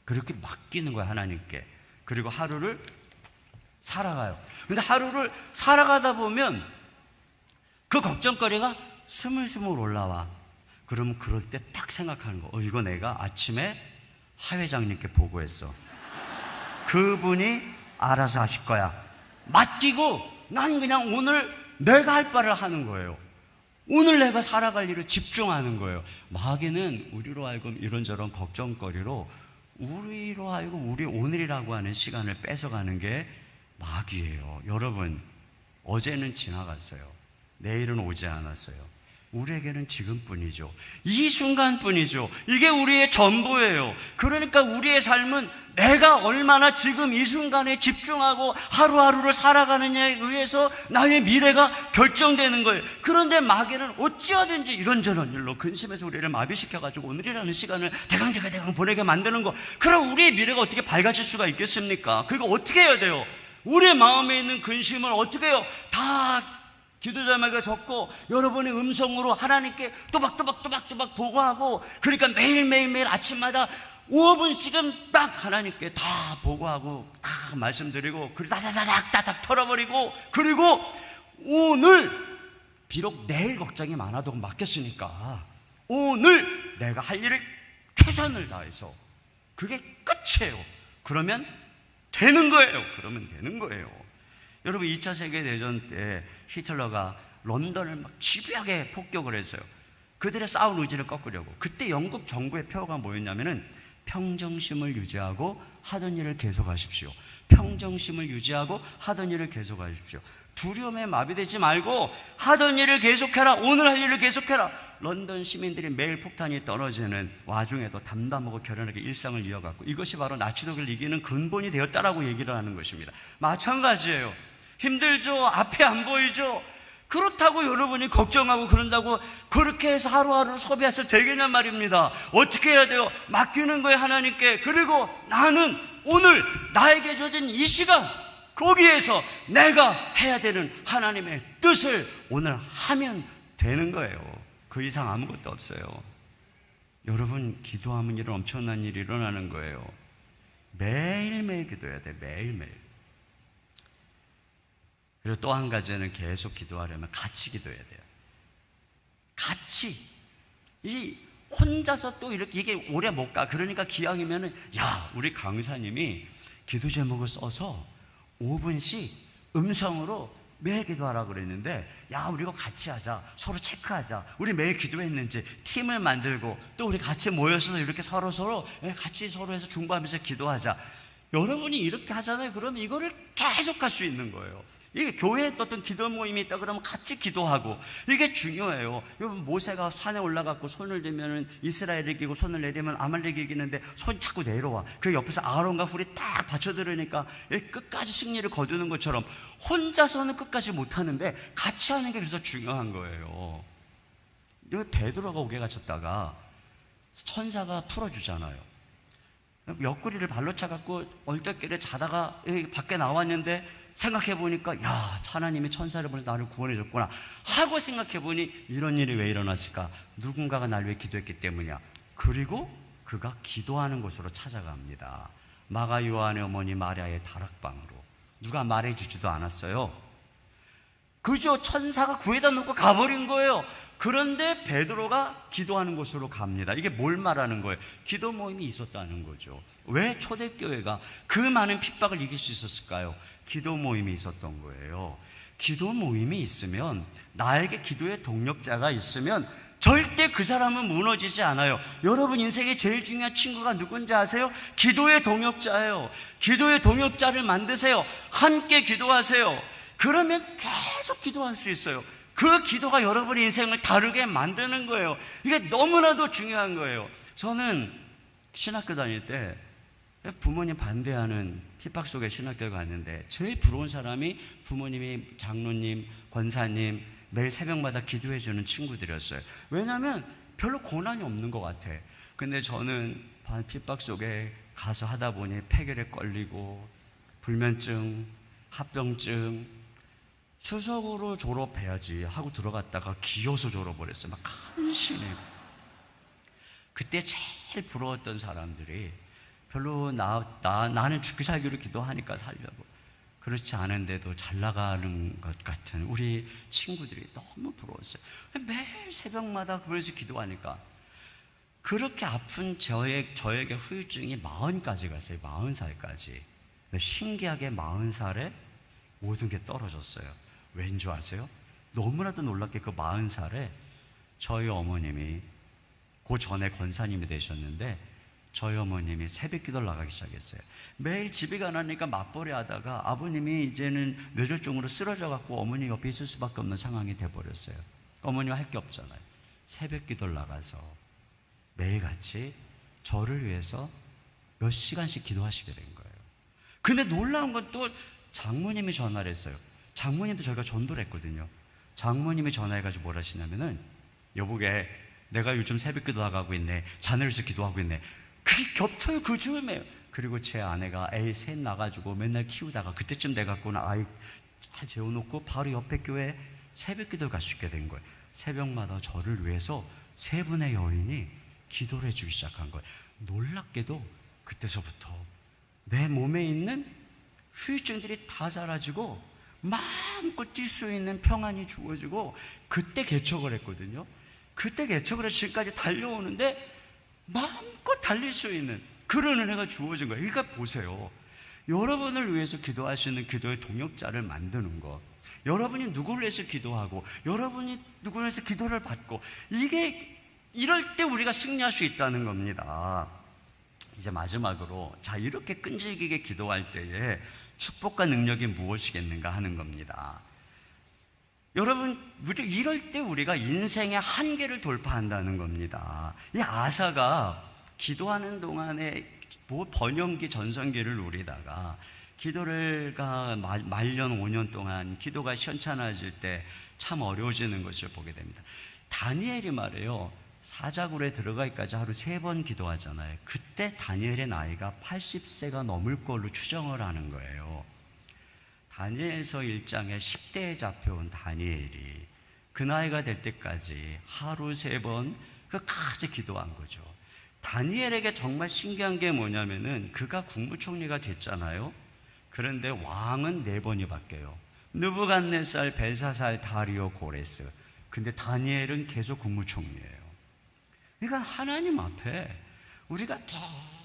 그렇게 맡기는 거예요, 하나님께. 그리고 하루를 살아가요. 근데 하루를 살아가다 보면 그 걱정거리가 스물스물 올라와. 그러면 그럴 때 딱 생각하는 거. 이거 내가 아침에 하 회장님께 보고했어. 그분이 알아서 하실 거야. 맡기고 난 그냥 오늘 내가 할 바를 하는 거예요. 오늘 내가 살아갈 일을 집중하는 거예요. 마귀는 우리로 하여금 이런저런 걱정거리로 우리로 하여금 우리 오늘이라고 하는 시간을 뺏어가는 게 마귀예요. 여러분, 어제는 지나갔어요. 내일은 오지 않았어요. 우리에게는 지금뿐이죠. 이 순간뿐이죠. 이게 우리의 전부예요. 그러니까 우리의 삶은 내가 얼마나 지금 이 순간에 집중하고 하루하루를 살아가느냐에 의해서 나의 미래가 결정되는 거예요. 그런데 마귀는 어찌하든지 이런저런 일로 근심해서 우리를 마비시켜가지고 오늘이라는 시간을 대강 보내게 만드는 거. 그럼 우리의 미래가 어떻게 밝아질 수가 있겠습니까? 그거 어떻게 해야 돼요? 우리의 마음에 있는 근심을 어떻게 해요? 다 기도 제목에 적고 여러분의 음성으로 하나님께 또박또박 보고하고, 그러니까 매일 아침마다 5분씩은 딱 하나님께 다 보고하고 다 말씀드리고, 그리고 다닥 털어버리고, 그리고 오늘 비록 내일 걱정이 많아도 맡겼으니까 오늘 내가 할 일을 최선을 다해서 그게 끝이에요. 그러면 되는 거예요. 여러분, 2차 세계대전 때 히틀러가 런던을 막 집요하게 폭격을 했어요. 그들의 싸운 의지를 꺾으려고. 그때 영국 정부의 표가 뭐였냐면은 평정심을 유지하고 하던 일을 계속하십시오. 평정심을 유지하고 하던 일을 계속하십시오. 두려움에 마비되지 말고 하던 일을 계속해라. 오늘 할 일을 계속해라. 런던 시민들이 매일 폭탄이 떨어지는 와중에도 담담하고 결연하게 일상을 이어갔고, 이것이 바로 나치독을 이기는 근본이 되었다라고 얘기를 하는 것입니다. 마찬가지예요. 힘들죠. 앞이 안 보이죠. 그렇다고 여러분이 걱정하고 그런다고 그렇게 해서 하루하루 소비해서 되겠냐 말입니다. 어떻게 해야 돼요? 맡기는 거예요, 하나님께. 그리고 나는 오늘 나에게 주어진 이 시간, 거기에서 내가 해야 되는 하나님의 뜻을 오늘 하면 되는 거예요. 그 이상 아무것도 없어요. 여러분, 기도하면 이런 엄청난 일이 일어나는 거예요. 매일매일 기도해야 돼. 매일매일. 그리고 또 한 가지는 계속 기도하려면 같이 기도해야 돼요. 같이. 이 혼자서 또 이렇게 이게 오래 못 가. 그러니까 기왕이면은 야, 우리 강사님이 기도 제목을 써서 5분씩 음성으로 매일 기도하라 그랬는데, 야, 우리 이거 같이 하자. 서로 체크하자. 우리 매일 기도했는지 팀을 만들고 또 우리 같이 모여서 이렇게 서로 같이 서로 해서 중보하면서 기도하자. 여러분이 이렇게 하잖아요. 그러면 이거를 계속 할 수 있는 거예요. 이게 교회에 어떤 기도 모임이 있다 그러면 같이 기도하고, 이게 중요해요. 여러분, 모세가 산에 올라갔고 손을 들면은 이스라엘이 이기고 손을 내리면 아말렉이 이기는데 손 자꾸 내려와. 그 옆에서 아론과 훌이 딱 받쳐들으니까 끝까지 승리를 거두는 것처럼 혼자서는 끝까지 못하는데 같이 하는 게 그래서 중요한 거예요. 여기 베드로가 옥에 갇혔다가 천사가 풀어주잖아요. 옆구리를 발로 차갖고 얼떨결에 자다가 밖에 나왔는데 생각해보니까, 야, 하나님이 천사를 보내서 나를 구원해줬구나 하고 생각해보니, 이런 일이 왜 일어났을까? 누군가가 날 위해 기도했기 때문이야. 그리고 그가 기도하는 곳으로 찾아갑니다. 마가 요한의 어머니 마리아의 다락방으로. 누가 말해주지도 않았어요. 그저 천사가 구해다 놓고 가버린 거예요. 그런데 베드로가 기도하는 곳으로 갑니다. 이게 뭘 말하는 거예요? 기도 모임이 있었다는 거죠. 왜 초대교회가 그 많은 핍박을 이길 수 있었을까요? 기도 모임이 있었던 거예요. 기도 모임이 있으면, 나에게 기도의 동력자가 있으면 절대 그 사람은 무너지지 않아요. 여러분 인생에 제일 중요한 친구가 누군지 아세요? 기도의 동역자예요. 기도의 동역자를 만드세요. 함께 기도하세요. 그러면 계속 기도할 수 있어요. 그 기도가 여러분의 인생을 다르게 만드는 거예요. 이게 너무나도 중요한 거예요. 저는 신학교 다닐 때 부모님 반대하는 핍박 속에 신학교에 갔는데, 제일 부러운 사람이 부모님이 장로님, 권사님, 매일 새벽마다 기도해 주는 친구들이었어요. 왜냐하면 별로 고난이 없는 것 같아. 근데 저는 핍박 속에 가서 하다 보니 폐결에 걸리고 불면증, 합병증, 수석으로 졸업해야지 하고 들어갔다가 기어서 졸업을 했어요. 막 간신히. 그때 제일 부러웠던 사람들이 별로 나는 죽기 살기로 기도하니까 살려고, 그렇지 않은데도 잘 나가는 것 같은 우리 친구들이 너무 부러웠어요. 매일 새벽마다 그래서 기도하니까. 그렇게 아픈 저에게 후유증이 40까지 갔어요. 40살까지. 신기하게 40살에 모든 게 떨어졌어요. 왠 줄 아세요? 너무나도 놀랍게 그 40살에 저희 어머님이, 그 전에 권사님이 되셨는데, 저희 어머님이 새벽 기도를 나가기 시작했어요. 매일 집에 가나니까 맞벌이 하다가 아버님이 이제는 뇌졸중으로 쓰러져 갖고 어머니 옆에 있을 수밖에 없는 상황이 돼버렸어요. 어머니가 할 게 없잖아요. 새벽 기도를 나가서 매일같이 저를 위해서 몇 시간씩 기도하시게 된 거예요. 근데 놀라운 건 또 장모님이 전화를 했어요. 장모님도 저희가 전도를 했거든요. 장모님이 전화해가지고 뭘 하시냐면은, 여보게, 내가 요즘 새벽 기도 나가고 있네. 자네를 위해서 기도하고 있네. 그게 겹쳐요. 그 즈음에요. 그리고 제 아내가 애 셋 나가지고 맨날 키우다가 그때쯤 돼갖고는 아이 잘 재워놓고 바로 옆에 교회에 새벽 기도를 갈 수 있게 된 거예요. 새벽마다 저를 위해서 3분의 여인이 기도를 해주기 시작한 거예요. 놀랍게도 그때서부터 내 몸에 있는 후유증들이 다 사라지고 마음껏 뛸 수 있는 평안이 주어지고, 그때 개척을 했거든요. 그때 개척을 해서 지금까지 달려오는데 마음껏 달릴 수 있는 그런 은혜가 주어진 거예요. 그러니까 보세요. 여러분을 위해서 기도할 수 있는 기도의 동역자를 만드는 것, 여러분이 누구를 위해서 기도하고 여러분이 누구를 위해서 기도를 받고, 이게 이럴 때 우리가 승리할 수 있다는 겁니다. 이제 마지막으로, 자, 이렇게 끈질기게 기도할 때에 축복과 능력이 무엇이겠는가 하는 겁니다. 여러분, 이럴 때 우리가 인생의 한계를 돌파한다는 겁니다. 이 아사가 기도하는 동안에 번영기 전성기를 누리다가 기도가 말년 5년 동안 기도가 시원찮아질 때 참 어려워지는 것을 보게 됩니다. 다니엘이 말이에요, 사자굴에 들어가기까지 하루 3번 기도하잖아요. 그때 다니엘의 나이가 80세가 넘을 걸로 추정을 하는 거예요. 다니엘서 1장에 10대에 잡혀온 다니엘이 그 나이가 될 때까지 하루 3번 끝까지 기도한 거죠. 다니엘에게 정말 신기한 게 뭐냐면은, 그가 국무총리가 됐잖아요. 그런데 왕은 4번이 바뀌어요. 느부갓네살, 벨사살, 다리오, 고레스. 근데 다니엘은 계속 국무총리예요. 그러니까 하나님 앞에 우리가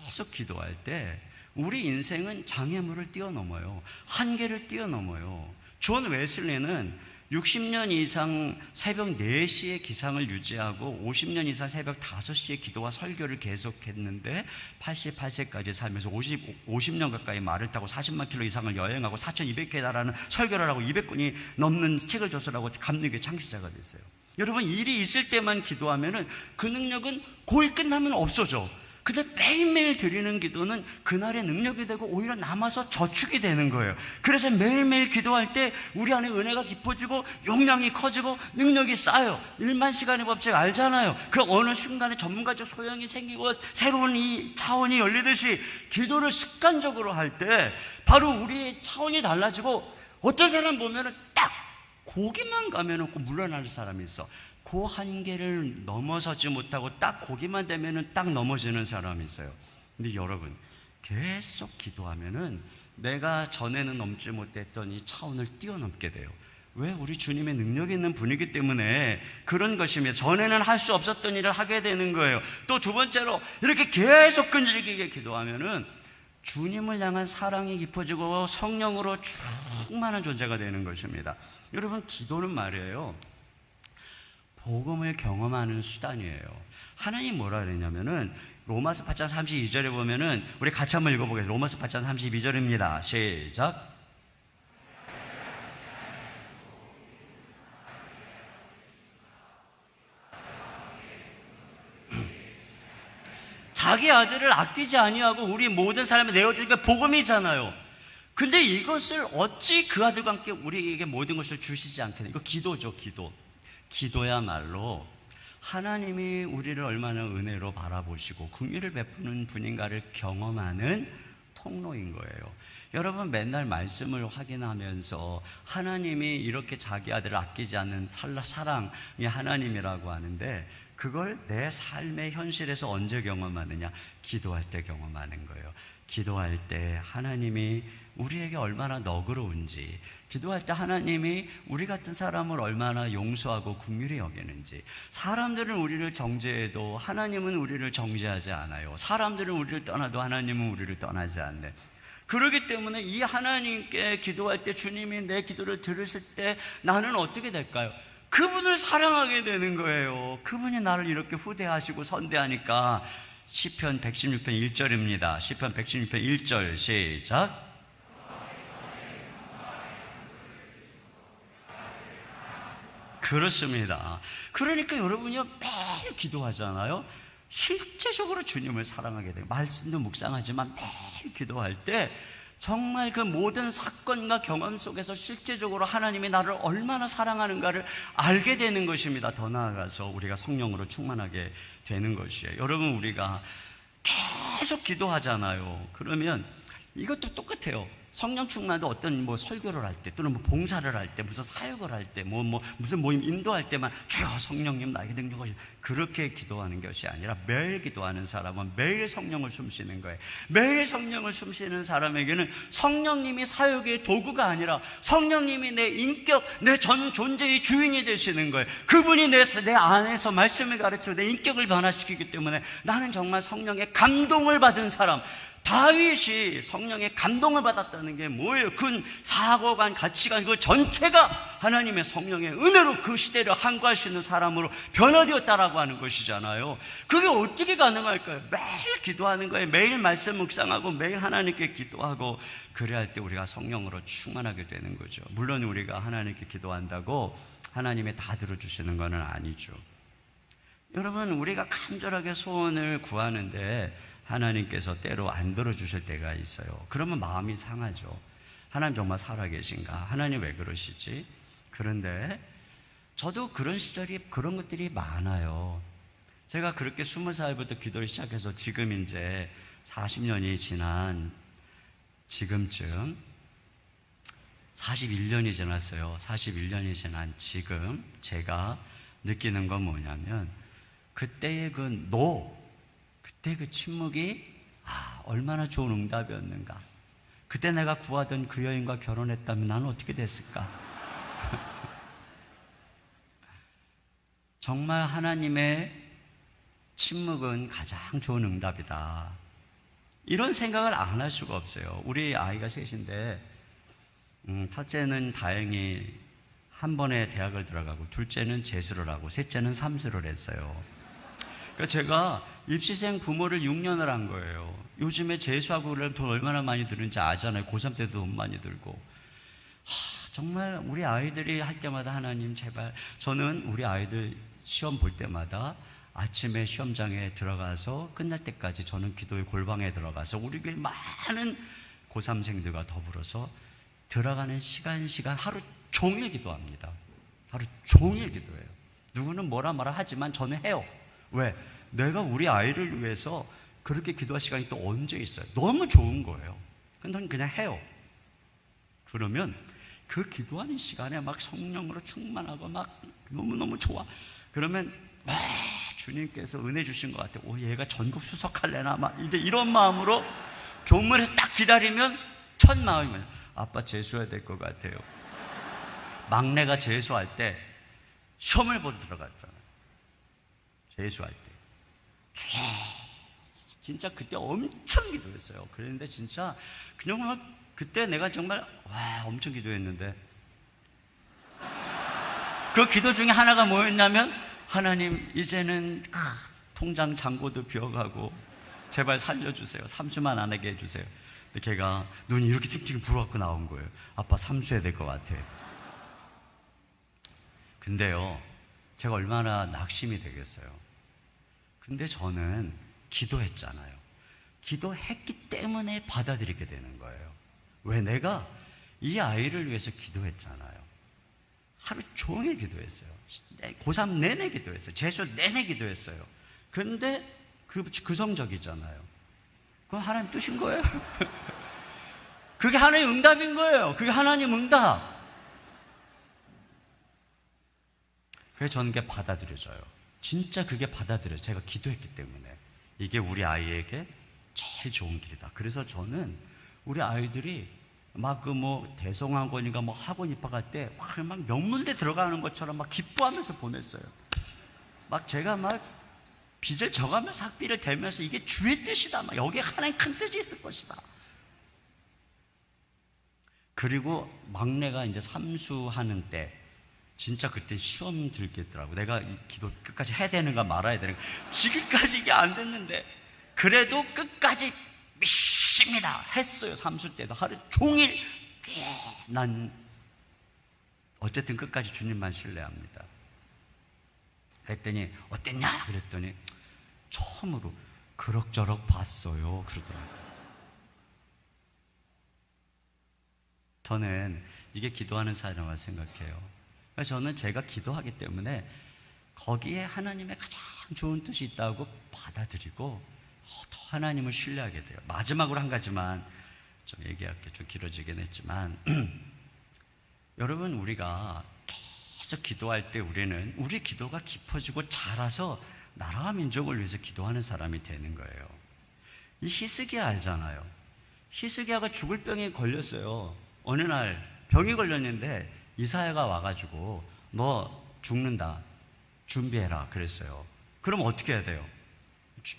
계속 기도할 때 우리 인생은 장애물을 뛰어넘어요. 한계를 뛰어넘어요. 존 웨슬리는 60년 이상 새벽 4시에 기상을 유지하고 50년 이상 새벽 5시에 기도와 설교를 계속했는데 88세까지 살면서 50년 가까이 말을 타고 40만 킬로 이상을 여행하고 4,200개에 달하는 설교를 하고 200권이 넘는 책을 조술하고 감리교의 창시자가 됐어요. 여러분, 일이 있을 때만 기도하면은 그 능력은 고일 끝나면 없어져. 근데 매일매일 드리는 기도는 그날의 능력이 되고 오히려 남아서 저축이 되는 거예요. 그래서 매일매일 기도할 때 우리 안에 은혜가 깊어지고 용량이 커지고 능력이 쌓여요. 1만 시간의 법칙 알잖아요. 그 어느 순간에 전문가적 소양이 생기고 새로운 이 차원이 열리듯이 기도를 습관적으로 할 때 바로 우리의 차원이 달라지고, 어떤 사람 보면은 딱 거기만 가면은 꼭 물러나는 사람이 있어. 그 한계를 넘어서지 못하고 딱 거기만 되면은 딱 넘어지는 사람이 있어요. 근데 여러분, 계속 기도하면은 내가 전에는 넘지 못했던 이 차원을 뛰어넘게 돼요. 왜? 우리 주님의 능력 있는 분이기 때문에 그런 것이며, 전에는 할 수 없었던 일을 하게 되는 거예요. 또 두 번째로, 이렇게 계속 끈질기게 기도하면은 주님을 향한 사랑이 깊어지고 성령으로 충만한 존재가 되는 것입니다. 여러분, 기도는 말이에요, 복음을 경험하는 수단이에요. 하나님 뭐라 그랬냐면은 로마서 8장 32절에 보면은, 우리 같이 한번 읽어보겠습니다. 로마서 8장 32절입니다. 시작. 자기 아들을 아끼지 아니하고 우리 모든 사람을 내어주니까 복음이잖아요. 근데 이것을 어찌 그 아들과 함께 우리에게 모든 것을 주시지 않겠냐. 이거 기도죠, 기도. 기도야말로 하나님이 우리를 얼마나 은혜로 바라보시고 긍휼을 베푸는 분인가를 경험하는 통로인 거예요. 여러분, 맨날 말씀을 확인하면서 하나님이 이렇게 자기 아들을 아끼지 않는 사랑이 하나님이라고 하는데, 그걸 내 삶의 현실에서 언제 경험하느냐? 기도할 때 경험하는 거예요. 기도할 때 하나님이 우리에게 얼마나 너그러운지, 기도할 때 하나님이 우리 같은 사람을 얼마나 용서하고 긍휼히 여기는지. 사람들은 우리를 정죄해도 하나님은 우리를 정죄하지 않아요. 사람들은 우리를 떠나도 하나님은 우리를 떠나지 않네. 그렇기 때문에 이 하나님께 기도할 때, 주님이 내 기도를 들으실 때 나는 어떻게 될까요? 그분을 사랑하게 되는 거예요. 그분이 나를 이렇게 후대하시고 선대하니까. 시편 116편 1절입니다. 시편 116편 1절 시작. 그렇습니다. 그러니까 여러분이요, 매일 기도하잖아요. 실제적으로 주님을 사랑하게 돼요. 말씀도 묵상하지만 매일 기도할 때 정말 그 모든 사건과 경험 속에서 실제적으로 하나님이 나를 얼마나 사랑하는가를 알게 되는 것입니다. 더 나아가서 우리가 성령으로 충만하게 되는 것이에요. 여러분, 우리가 계속 기도하잖아요. 그러면 이것도 똑같아요. 성령 충만도 어떤 설교를 할 때, 또는 봉사를 할 때, 무슨 사역을 할 때, 무슨 모임 인도할 때만 주여 성령님 나에게 능력을, 그렇게 기도하는 것이 아니라 매일 기도하는 사람은 매일 성령을 숨쉬는 거예요. 매일 성령을 숨쉬는 사람에게는 성령님이 사역의 도구가 아니라 성령님이 내 인격, 내 전 존재의 주인이 되시는 거예요. 그분이 내 안에서 말씀을 가르치고 내 인격을 변화시키기 때문에 나는 정말 성령의 감동을 받은 사람. 다윗이 성령의 감동을 받았다는 게 뭐예요? 그 사고관, 가치관 그 전체가 하나님의 성령의 은혜로 그 시대를 항구할 수 있는 사람으로 변화되었다라고 하는 것이잖아요. 그게 어떻게 가능할까요? 매일 기도하는 거예요. 매일 말씀 묵상하고 매일 하나님께 기도하고, 그래야 할 때 우리가 성령으로 충만하게 되는 거죠. 물론 우리가 하나님께 기도한다고 하나님이 다 들어주시는 건 아니죠. 여러분, 우리가 간절하게 소원을 구하는데 하나님께서 때로 안 들어주실 때가 있어요. 그러면 마음이 상하죠. 하나님 정말 살아계신가? 하나님 왜 그러시지? 그런데 저도 그런 시절이, 그런 것들이 많아요. 제가 그렇게 20살부터 기도를 시작해서 지금 이제 40년이 지난 지금쯤, 41년이 지났어요. 41년이 지난 지금 제가 느끼는 건 뭐냐면, 그때의 그때 그 침묵이 얼마나 좋은 응답이었는가. 그때 내가 구하던 그 여인과 결혼했다면 나는 어떻게 됐을까? 정말 하나님의 침묵은 가장 좋은 응답이다. 이런 생각을 안 할 수가 없어요. 우리 아이가 셋인데 첫째는 다행히 한 번에 대학을 들어가고, 둘째는 재수를 하고, 셋째는 삼수를 했어요. 그러니까 제가 입시생 부모를 6년을 한 거예요. 요즘에 재수하고 그러면 돈 얼마나 많이 드는지 아잖아요. 고3 때도 돈 많이 들고. 정말 우리 아이들이 할 때마다 하나님 제발, 저는 우리 아이들 시험 볼 때마다 아침에 시험장에 들어가서 끝날 때까지 저는 기도의 골방에 들어가서 우리 교회 많은 고3생들과 더불어서 들어가는 시간 하루 종일 기도합니다. 하루 종일 기도해요. 누구는 뭐라 하지만 저는 해요. 왜? 내가 우리 아이를 위해서 그렇게 기도할 시간이 또 언제 있어요? 너무 좋은 거예요. 근데 저는 그냥 해요. 그러면 그 기도하는 시간에 막 성령으로 충만하고 막 너무너무 좋아. 그러면 주님께서 은혜 주신 것 같아요. 얘가 전국 수석할래나 막 이제 이런 마음으로 교문에서 딱 기다리면 첫 마음이 아빠 재수해야 될 것 같아요. 막내가 재수할 때 시험을 보러 들어갔잖아요. 재수할 때 진짜 그때 엄청 기도했어요. 그랬는데 진짜 그냥 막 그때 내가 정말 엄청 기도했는데, 그 기도 중에 하나가 뭐였냐면, 하나님 이제는 통장 잔고도 비워가고 제발 살려주세요. 삼수만 안 하게 해주세요. 걔가 눈이 이렇게 팅팅 불어갖고 나온 거예요. 아빠 삼수해야 될 것 같아. 근데요, 제가 얼마나 낙심이 되겠어요. 근데 저는 기도했잖아요. 기도했기 때문에 받아들이게 되는 거예요. 왜? 내가 이 아이를 위해서 기도했잖아요. 하루 종일 기도했어요. 고3 내내 기도했어요. 재수 내내 기도했어요. 근데 그 성적이잖아요. 그건 하나님 뜻인 거예요. 그게 하나님 응답인 거예요. 그게 하나님 응답. 그래서 저는 그게 받아들여져요. 진짜 그게 받아들여져요. 제가 기도했기 때문에. 이게 우리 아이에게 제일 좋은 길이다. 그래서 저는 우리 아이들이 막 대성학원인가 학원 입학할 때 막 명문대 들어가는 것처럼 막 기뻐하면서 보냈어요. 막 제가 막 빚을 져가면서 학비를 대면서 이게 주의 뜻이다. 막 여기에 하나님 큰 뜻이 있을 것이다. 그리고 막내가 이제 삼수하는 때 진짜 그때 시험 들겠더라고. 내가 이 기도 끝까지 해야 되는가 말아야 되는가. 지금까지 이게 안 됐는데 그래도 끝까지 믿습니다 했어요. 삼수 때도 하루 종일 난 어쨌든 끝까지 주님만 신뢰합니다. 그랬더니 어땠냐? 그랬더니 처음으로 그럭저럭 봤어요 그러더라고요. 저는 이게 기도하는 사람이라고 생각해요. 그래서 저는 제가 기도하기 때문에 거기에 하나님의 가장 좋은 뜻이 있다고 받아들이고 더 하나님을 신뢰하게 돼요. 마지막으로 한 가지만 좀 얘기할게요. 좀 길어지긴 했지만 여러분, 우리가 계속 기도할 때 우리는 우리 기도가 깊어지고 자라서 나라와 민족을 위해서 기도하는 사람이 되는 거예요. 이 히스기야 알잖아요. 히스기야가 죽을 병에 걸렸어요. 어느 날 병이 걸렸는데 이사야가 와가지고 너 죽는다 준비해라 그랬어요. 그럼 어떻게 해야 돼요?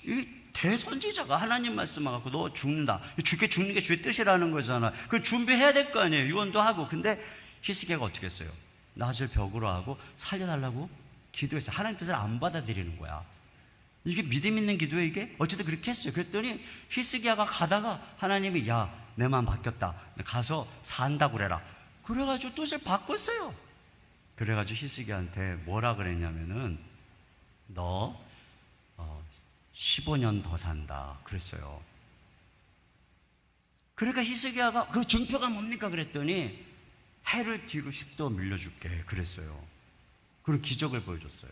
이 대선지자가 하나님 말씀하고 너 죽는다. 죽는 게 주의 뜻이라는 거잖아. 그걸 준비해야 될 거 아니에요. 유언도 하고. 근데 히스기야가 어떻게 했어요? 낫을 벽으로 하고 살려달라고 기도했어요. 하나님 뜻을 안 받아들이는 거야. 이게 믿음 있는 기도에 이게? 어쨌든 그렇게 했어요. 그랬더니 히스기야가 가다가 하나님이 야, 내 마음 바뀌었다. 가서 산다고 그래라. 그래가지고 뜻을 바꿨어요. 그래가지고 히스기야한테 뭐라 그랬냐면은 너 15년 더 산다 그랬어요. 그러니까 히스기야가 그 증표가 뭡니까 그랬더니 해를 뒤로 10도 밀려줄게 그랬어요. 그런 기적을 보여줬어요.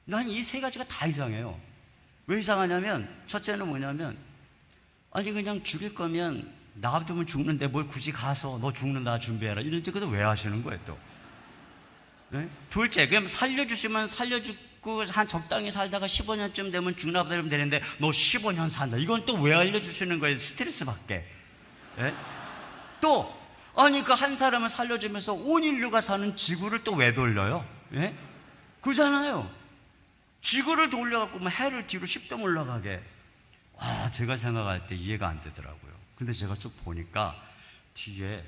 난 이 세 가지가 다 이상해요. 왜 이상하냐면 첫째는 뭐냐면 아니 그냥 죽일 거면 놔두면 죽는데 뭘 굳이 가서 너 죽는다 준비해라 이런 뜻도 왜 하시는 거예요 또? 네? 둘째, 그럼 살려주시면 살려주고 한 적당히 살다가 15년쯤 되면 죽나 보다 이러면 되는데 너 15년 산다 이건 또 왜 알려주시는 거예요? 스트레스 받게. 네? 또 아니 그 한 사람을 살려주면서 온 인류가 사는 지구를 또 왜 돌려요? 예? 그잖아요. 지구를 돌려갖고 뭐 해를 뒤로 10도 올라가게. 와, 제가 생각할 때 이해가 안 되더라고요. 근데 제가 쭉 보니까 뒤에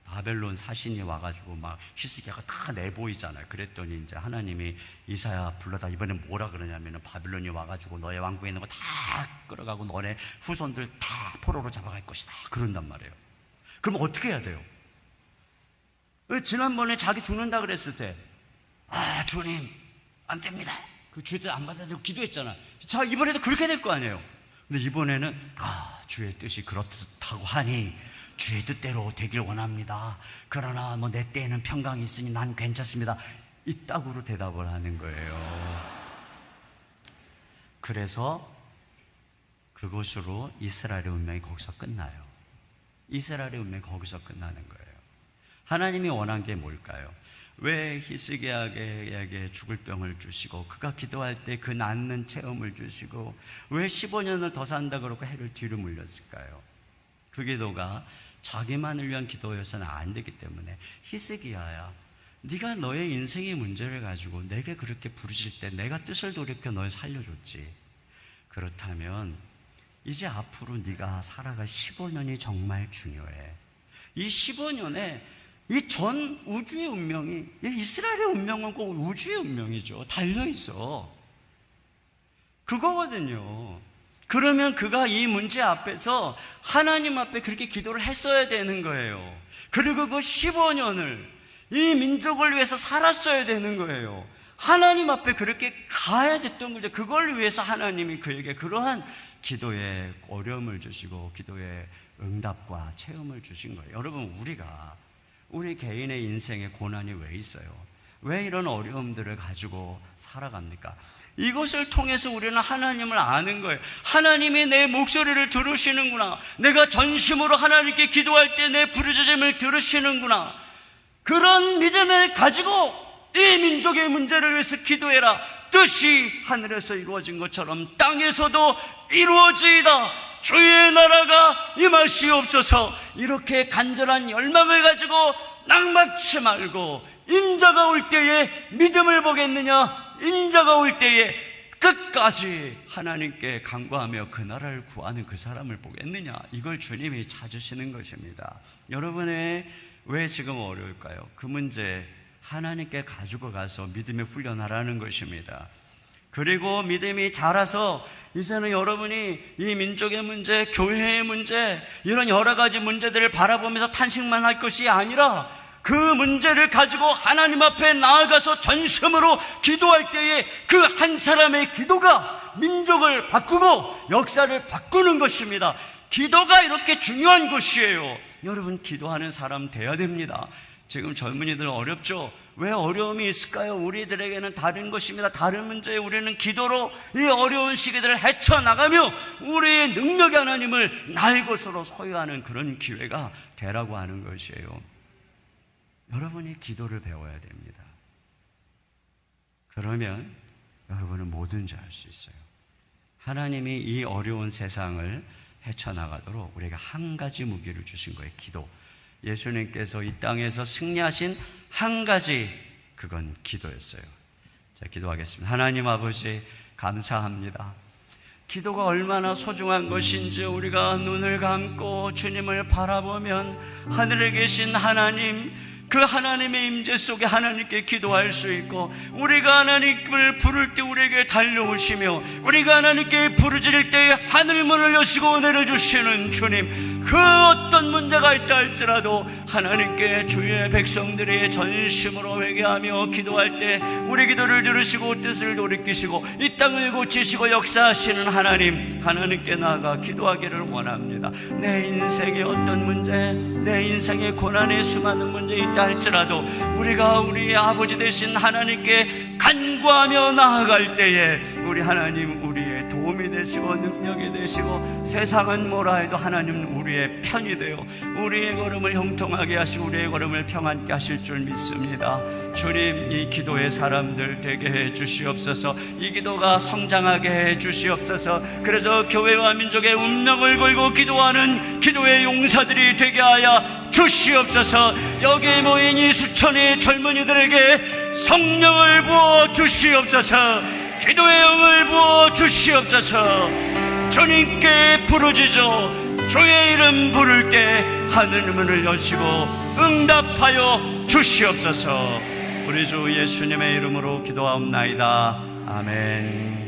바벨론 사신이 와가지고 막 히스기야가 다 내보이잖아요. 그랬더니 이제 하나님이 이사야 불러다 이번에 뭐라 그러냐면은 바벨론이 와가지고 너의 왕국에 있는 거 다 끌어가고 너네 후손들 다 포로로 잡아갈 것이다. 그런단 말이에요. 그럼 어떻게 해야 돼요? 지난번에 자기 죽는다 그랬을 때, 주님 안 됩니다. 그 죄도 안 받아들이고 기도했잖아. 자, 이번에도 그렇게 될 거 아니에요. 근데 이번에는 주의 뜻이 그렇다고 하니 주의 뜻대로 되길 원합니다. 그러나 뭐 내 때에는 평강이 있으니 난 괜찮습니다. 이따구로 대답을 하는 거예요. 그래서 그것으로 이스라엘의 운명이 거기서 끝나요. 이스라엘의 운명이 거기서 끝나는 거예요. 하나님이 원한 게 뭘까요? 왜 히스기야에게 죽을 병을 주시고 그가 기도할 때 그 낫는 체험을 주시고 왜 15년을 더 산다 그러고 해를 뒤로 물렸을까요? 그 기도가 자기만을 위한 기도여서는 안 되기 때문에, 히스기야야, 네가 너의 인생의 문제를 가지고 내게 그렇게 부르실 때 내가 뜻을 돌이켜 널 살려줬지. 그렇다면 이제 앞으로 네가 살아갈 15년이 정말 중요해. 이 15년에 이 전 우주의 운명이, 이스라엘의 운명은 꼭 우주의 운명이죠. 달려있어. 그거거든요. 그러면 그가 이 문제 앞에서 하나님 앞에 그렇게 기도를 했어야 되는 거예요. 그리고 그 15년을 이 민족을 위해서 살았어야 되는 거예요. 하나님 앞에 그렇게 가야 됐던 거죠. 그걸 위해서 하나님이 그에게 그러한 기도의 어려움을 주시고 기도의 응답과 체험을 주신 거예요. 여러분, 우리 개인의 인생에 고난이 왜 있어요? 왜 이런 어려움들을 가지고 살아갑니까? 이것을 통해서 우리는 하나님을 아는 거예요. 하나님이 내 목소리를 들으시는구나. 내가 전심으로 하나님께 기도할 때 내 부르짖음을 들으시는구나. 그런 믿음을 가지고 이 민족의 문제를 위해서 기도해라. 뜻이 하늘에서 이루어진 것처럼 땅에서도 이루어지이다. 주의 나라가 임하시옵소서. 이렇게 간절한 열망을 가지고 낙망치 말고, 인자가 올 때에 믿음을 보겠느냐? 인자가 올 때에 끝까지 하나님께 간구하며 그 나라를 구하는 그 사람을 보겠느냐? 이걸 주님이 찾으시는 것입니다. 여러분의 왜 지금 어려울까요? 그 문제 하나님께 가지고 가서 믿음의 훈련하라는 것입니다. 그리고 믿음이 자라서 이제는 여러분이 이 민족의 문제, 교회의 문제, 이런 여러 가지 문제들을 바라보면서 탄식만 할 것이 아니라 그 문제를 가지고 하나님 앞에 나아가서 전심으로 기도할 때에 그 한 사람의 기도가 민족을 바꾸고 역사를 바꾸는 것입니다. 기도가 이렇게 중요한 것이에요. 여러분, 기도하는 사람 돼야 됩니다. 지금 젊은이들 어렵죠? 왜 어려움이 있을까요? 우리들에게는 다른 것입니다. 다른 문제에 우리는 기도로 이 어려운 시기들을 헤쳐나가며 우리의 능력의 하나님을 날 것으로 소유하는 그런 기회가 되라고 하는 것이에요. 여러분이 기도를 배워야 됩니다. 그러면 여러분은 뭐든지 할 수 있어요. 하나님이 이 어려운 세상을 헤쳐나가도록 우리에게 한 가지 무기를 주신 거예요. 기도. 예수님께서 이 땅에서 승리하신 한 가지, 그건 기도였어요. 자, 기도하겠습니다. 하나님 아버지, 감사합니다. 기도가 얼마나 소중한 것인지 우리가 눈을 감고 주님을 바라보면 하늘에 계신 하나님, 그 하나님의 임재 속에 하나님께 기도할 수 있고, 우리가 하나님을 부를 때 우리에게 달려오시며 우리가 하나님께 부르짖을 때 하늘문을 여시고 은혜를 주시는 주님, 그 어떤 문제가 있다 할지라도 하나님께 주의 백성들이 전심으로 회개하며 기도할 때 우리 기도를 들으시고 뜻을 돌이키시고 이 땅을 고치시고 역사하시는 하나님, 하나님께 나아가 기도하기를 원합니다. 내 인생의 어떤 문제, 내 인생의 고난의 수많은 문제 있다 할지라도 우리가 우리 아버지 되신 하나님께 간구하며 나아갈 때에 우리 하나님 우리의 도움이 되시고 능력이 되시고, 세상은 뭐라 해도 하나님 우리의 편이 되어 우리의 걸음을 형통하게 하시고 우리의 걸음을 평안케 하실 줄 믿습니다. 주님, 이 기도의 사람들 되게 해 주시옵소서. 이 기도가 성장하게 해 주시옵소서. 그래서 교회와 민족의 운명을 걸고 기도하는 기도의 용사들이 되게 하여 주시옵소서. 여기에 모인 이 수천의 젊은이들에게 성령을 부어 주시옵소서. 기도의 영을 부어 주시옵소서. 주님께 부르짖어 주의 이름 부를 때 하늘 문을 여시고 응답하여 주시옵소서. 우리 주 예수님의 이름으로 기도하옵나이다. 아멘.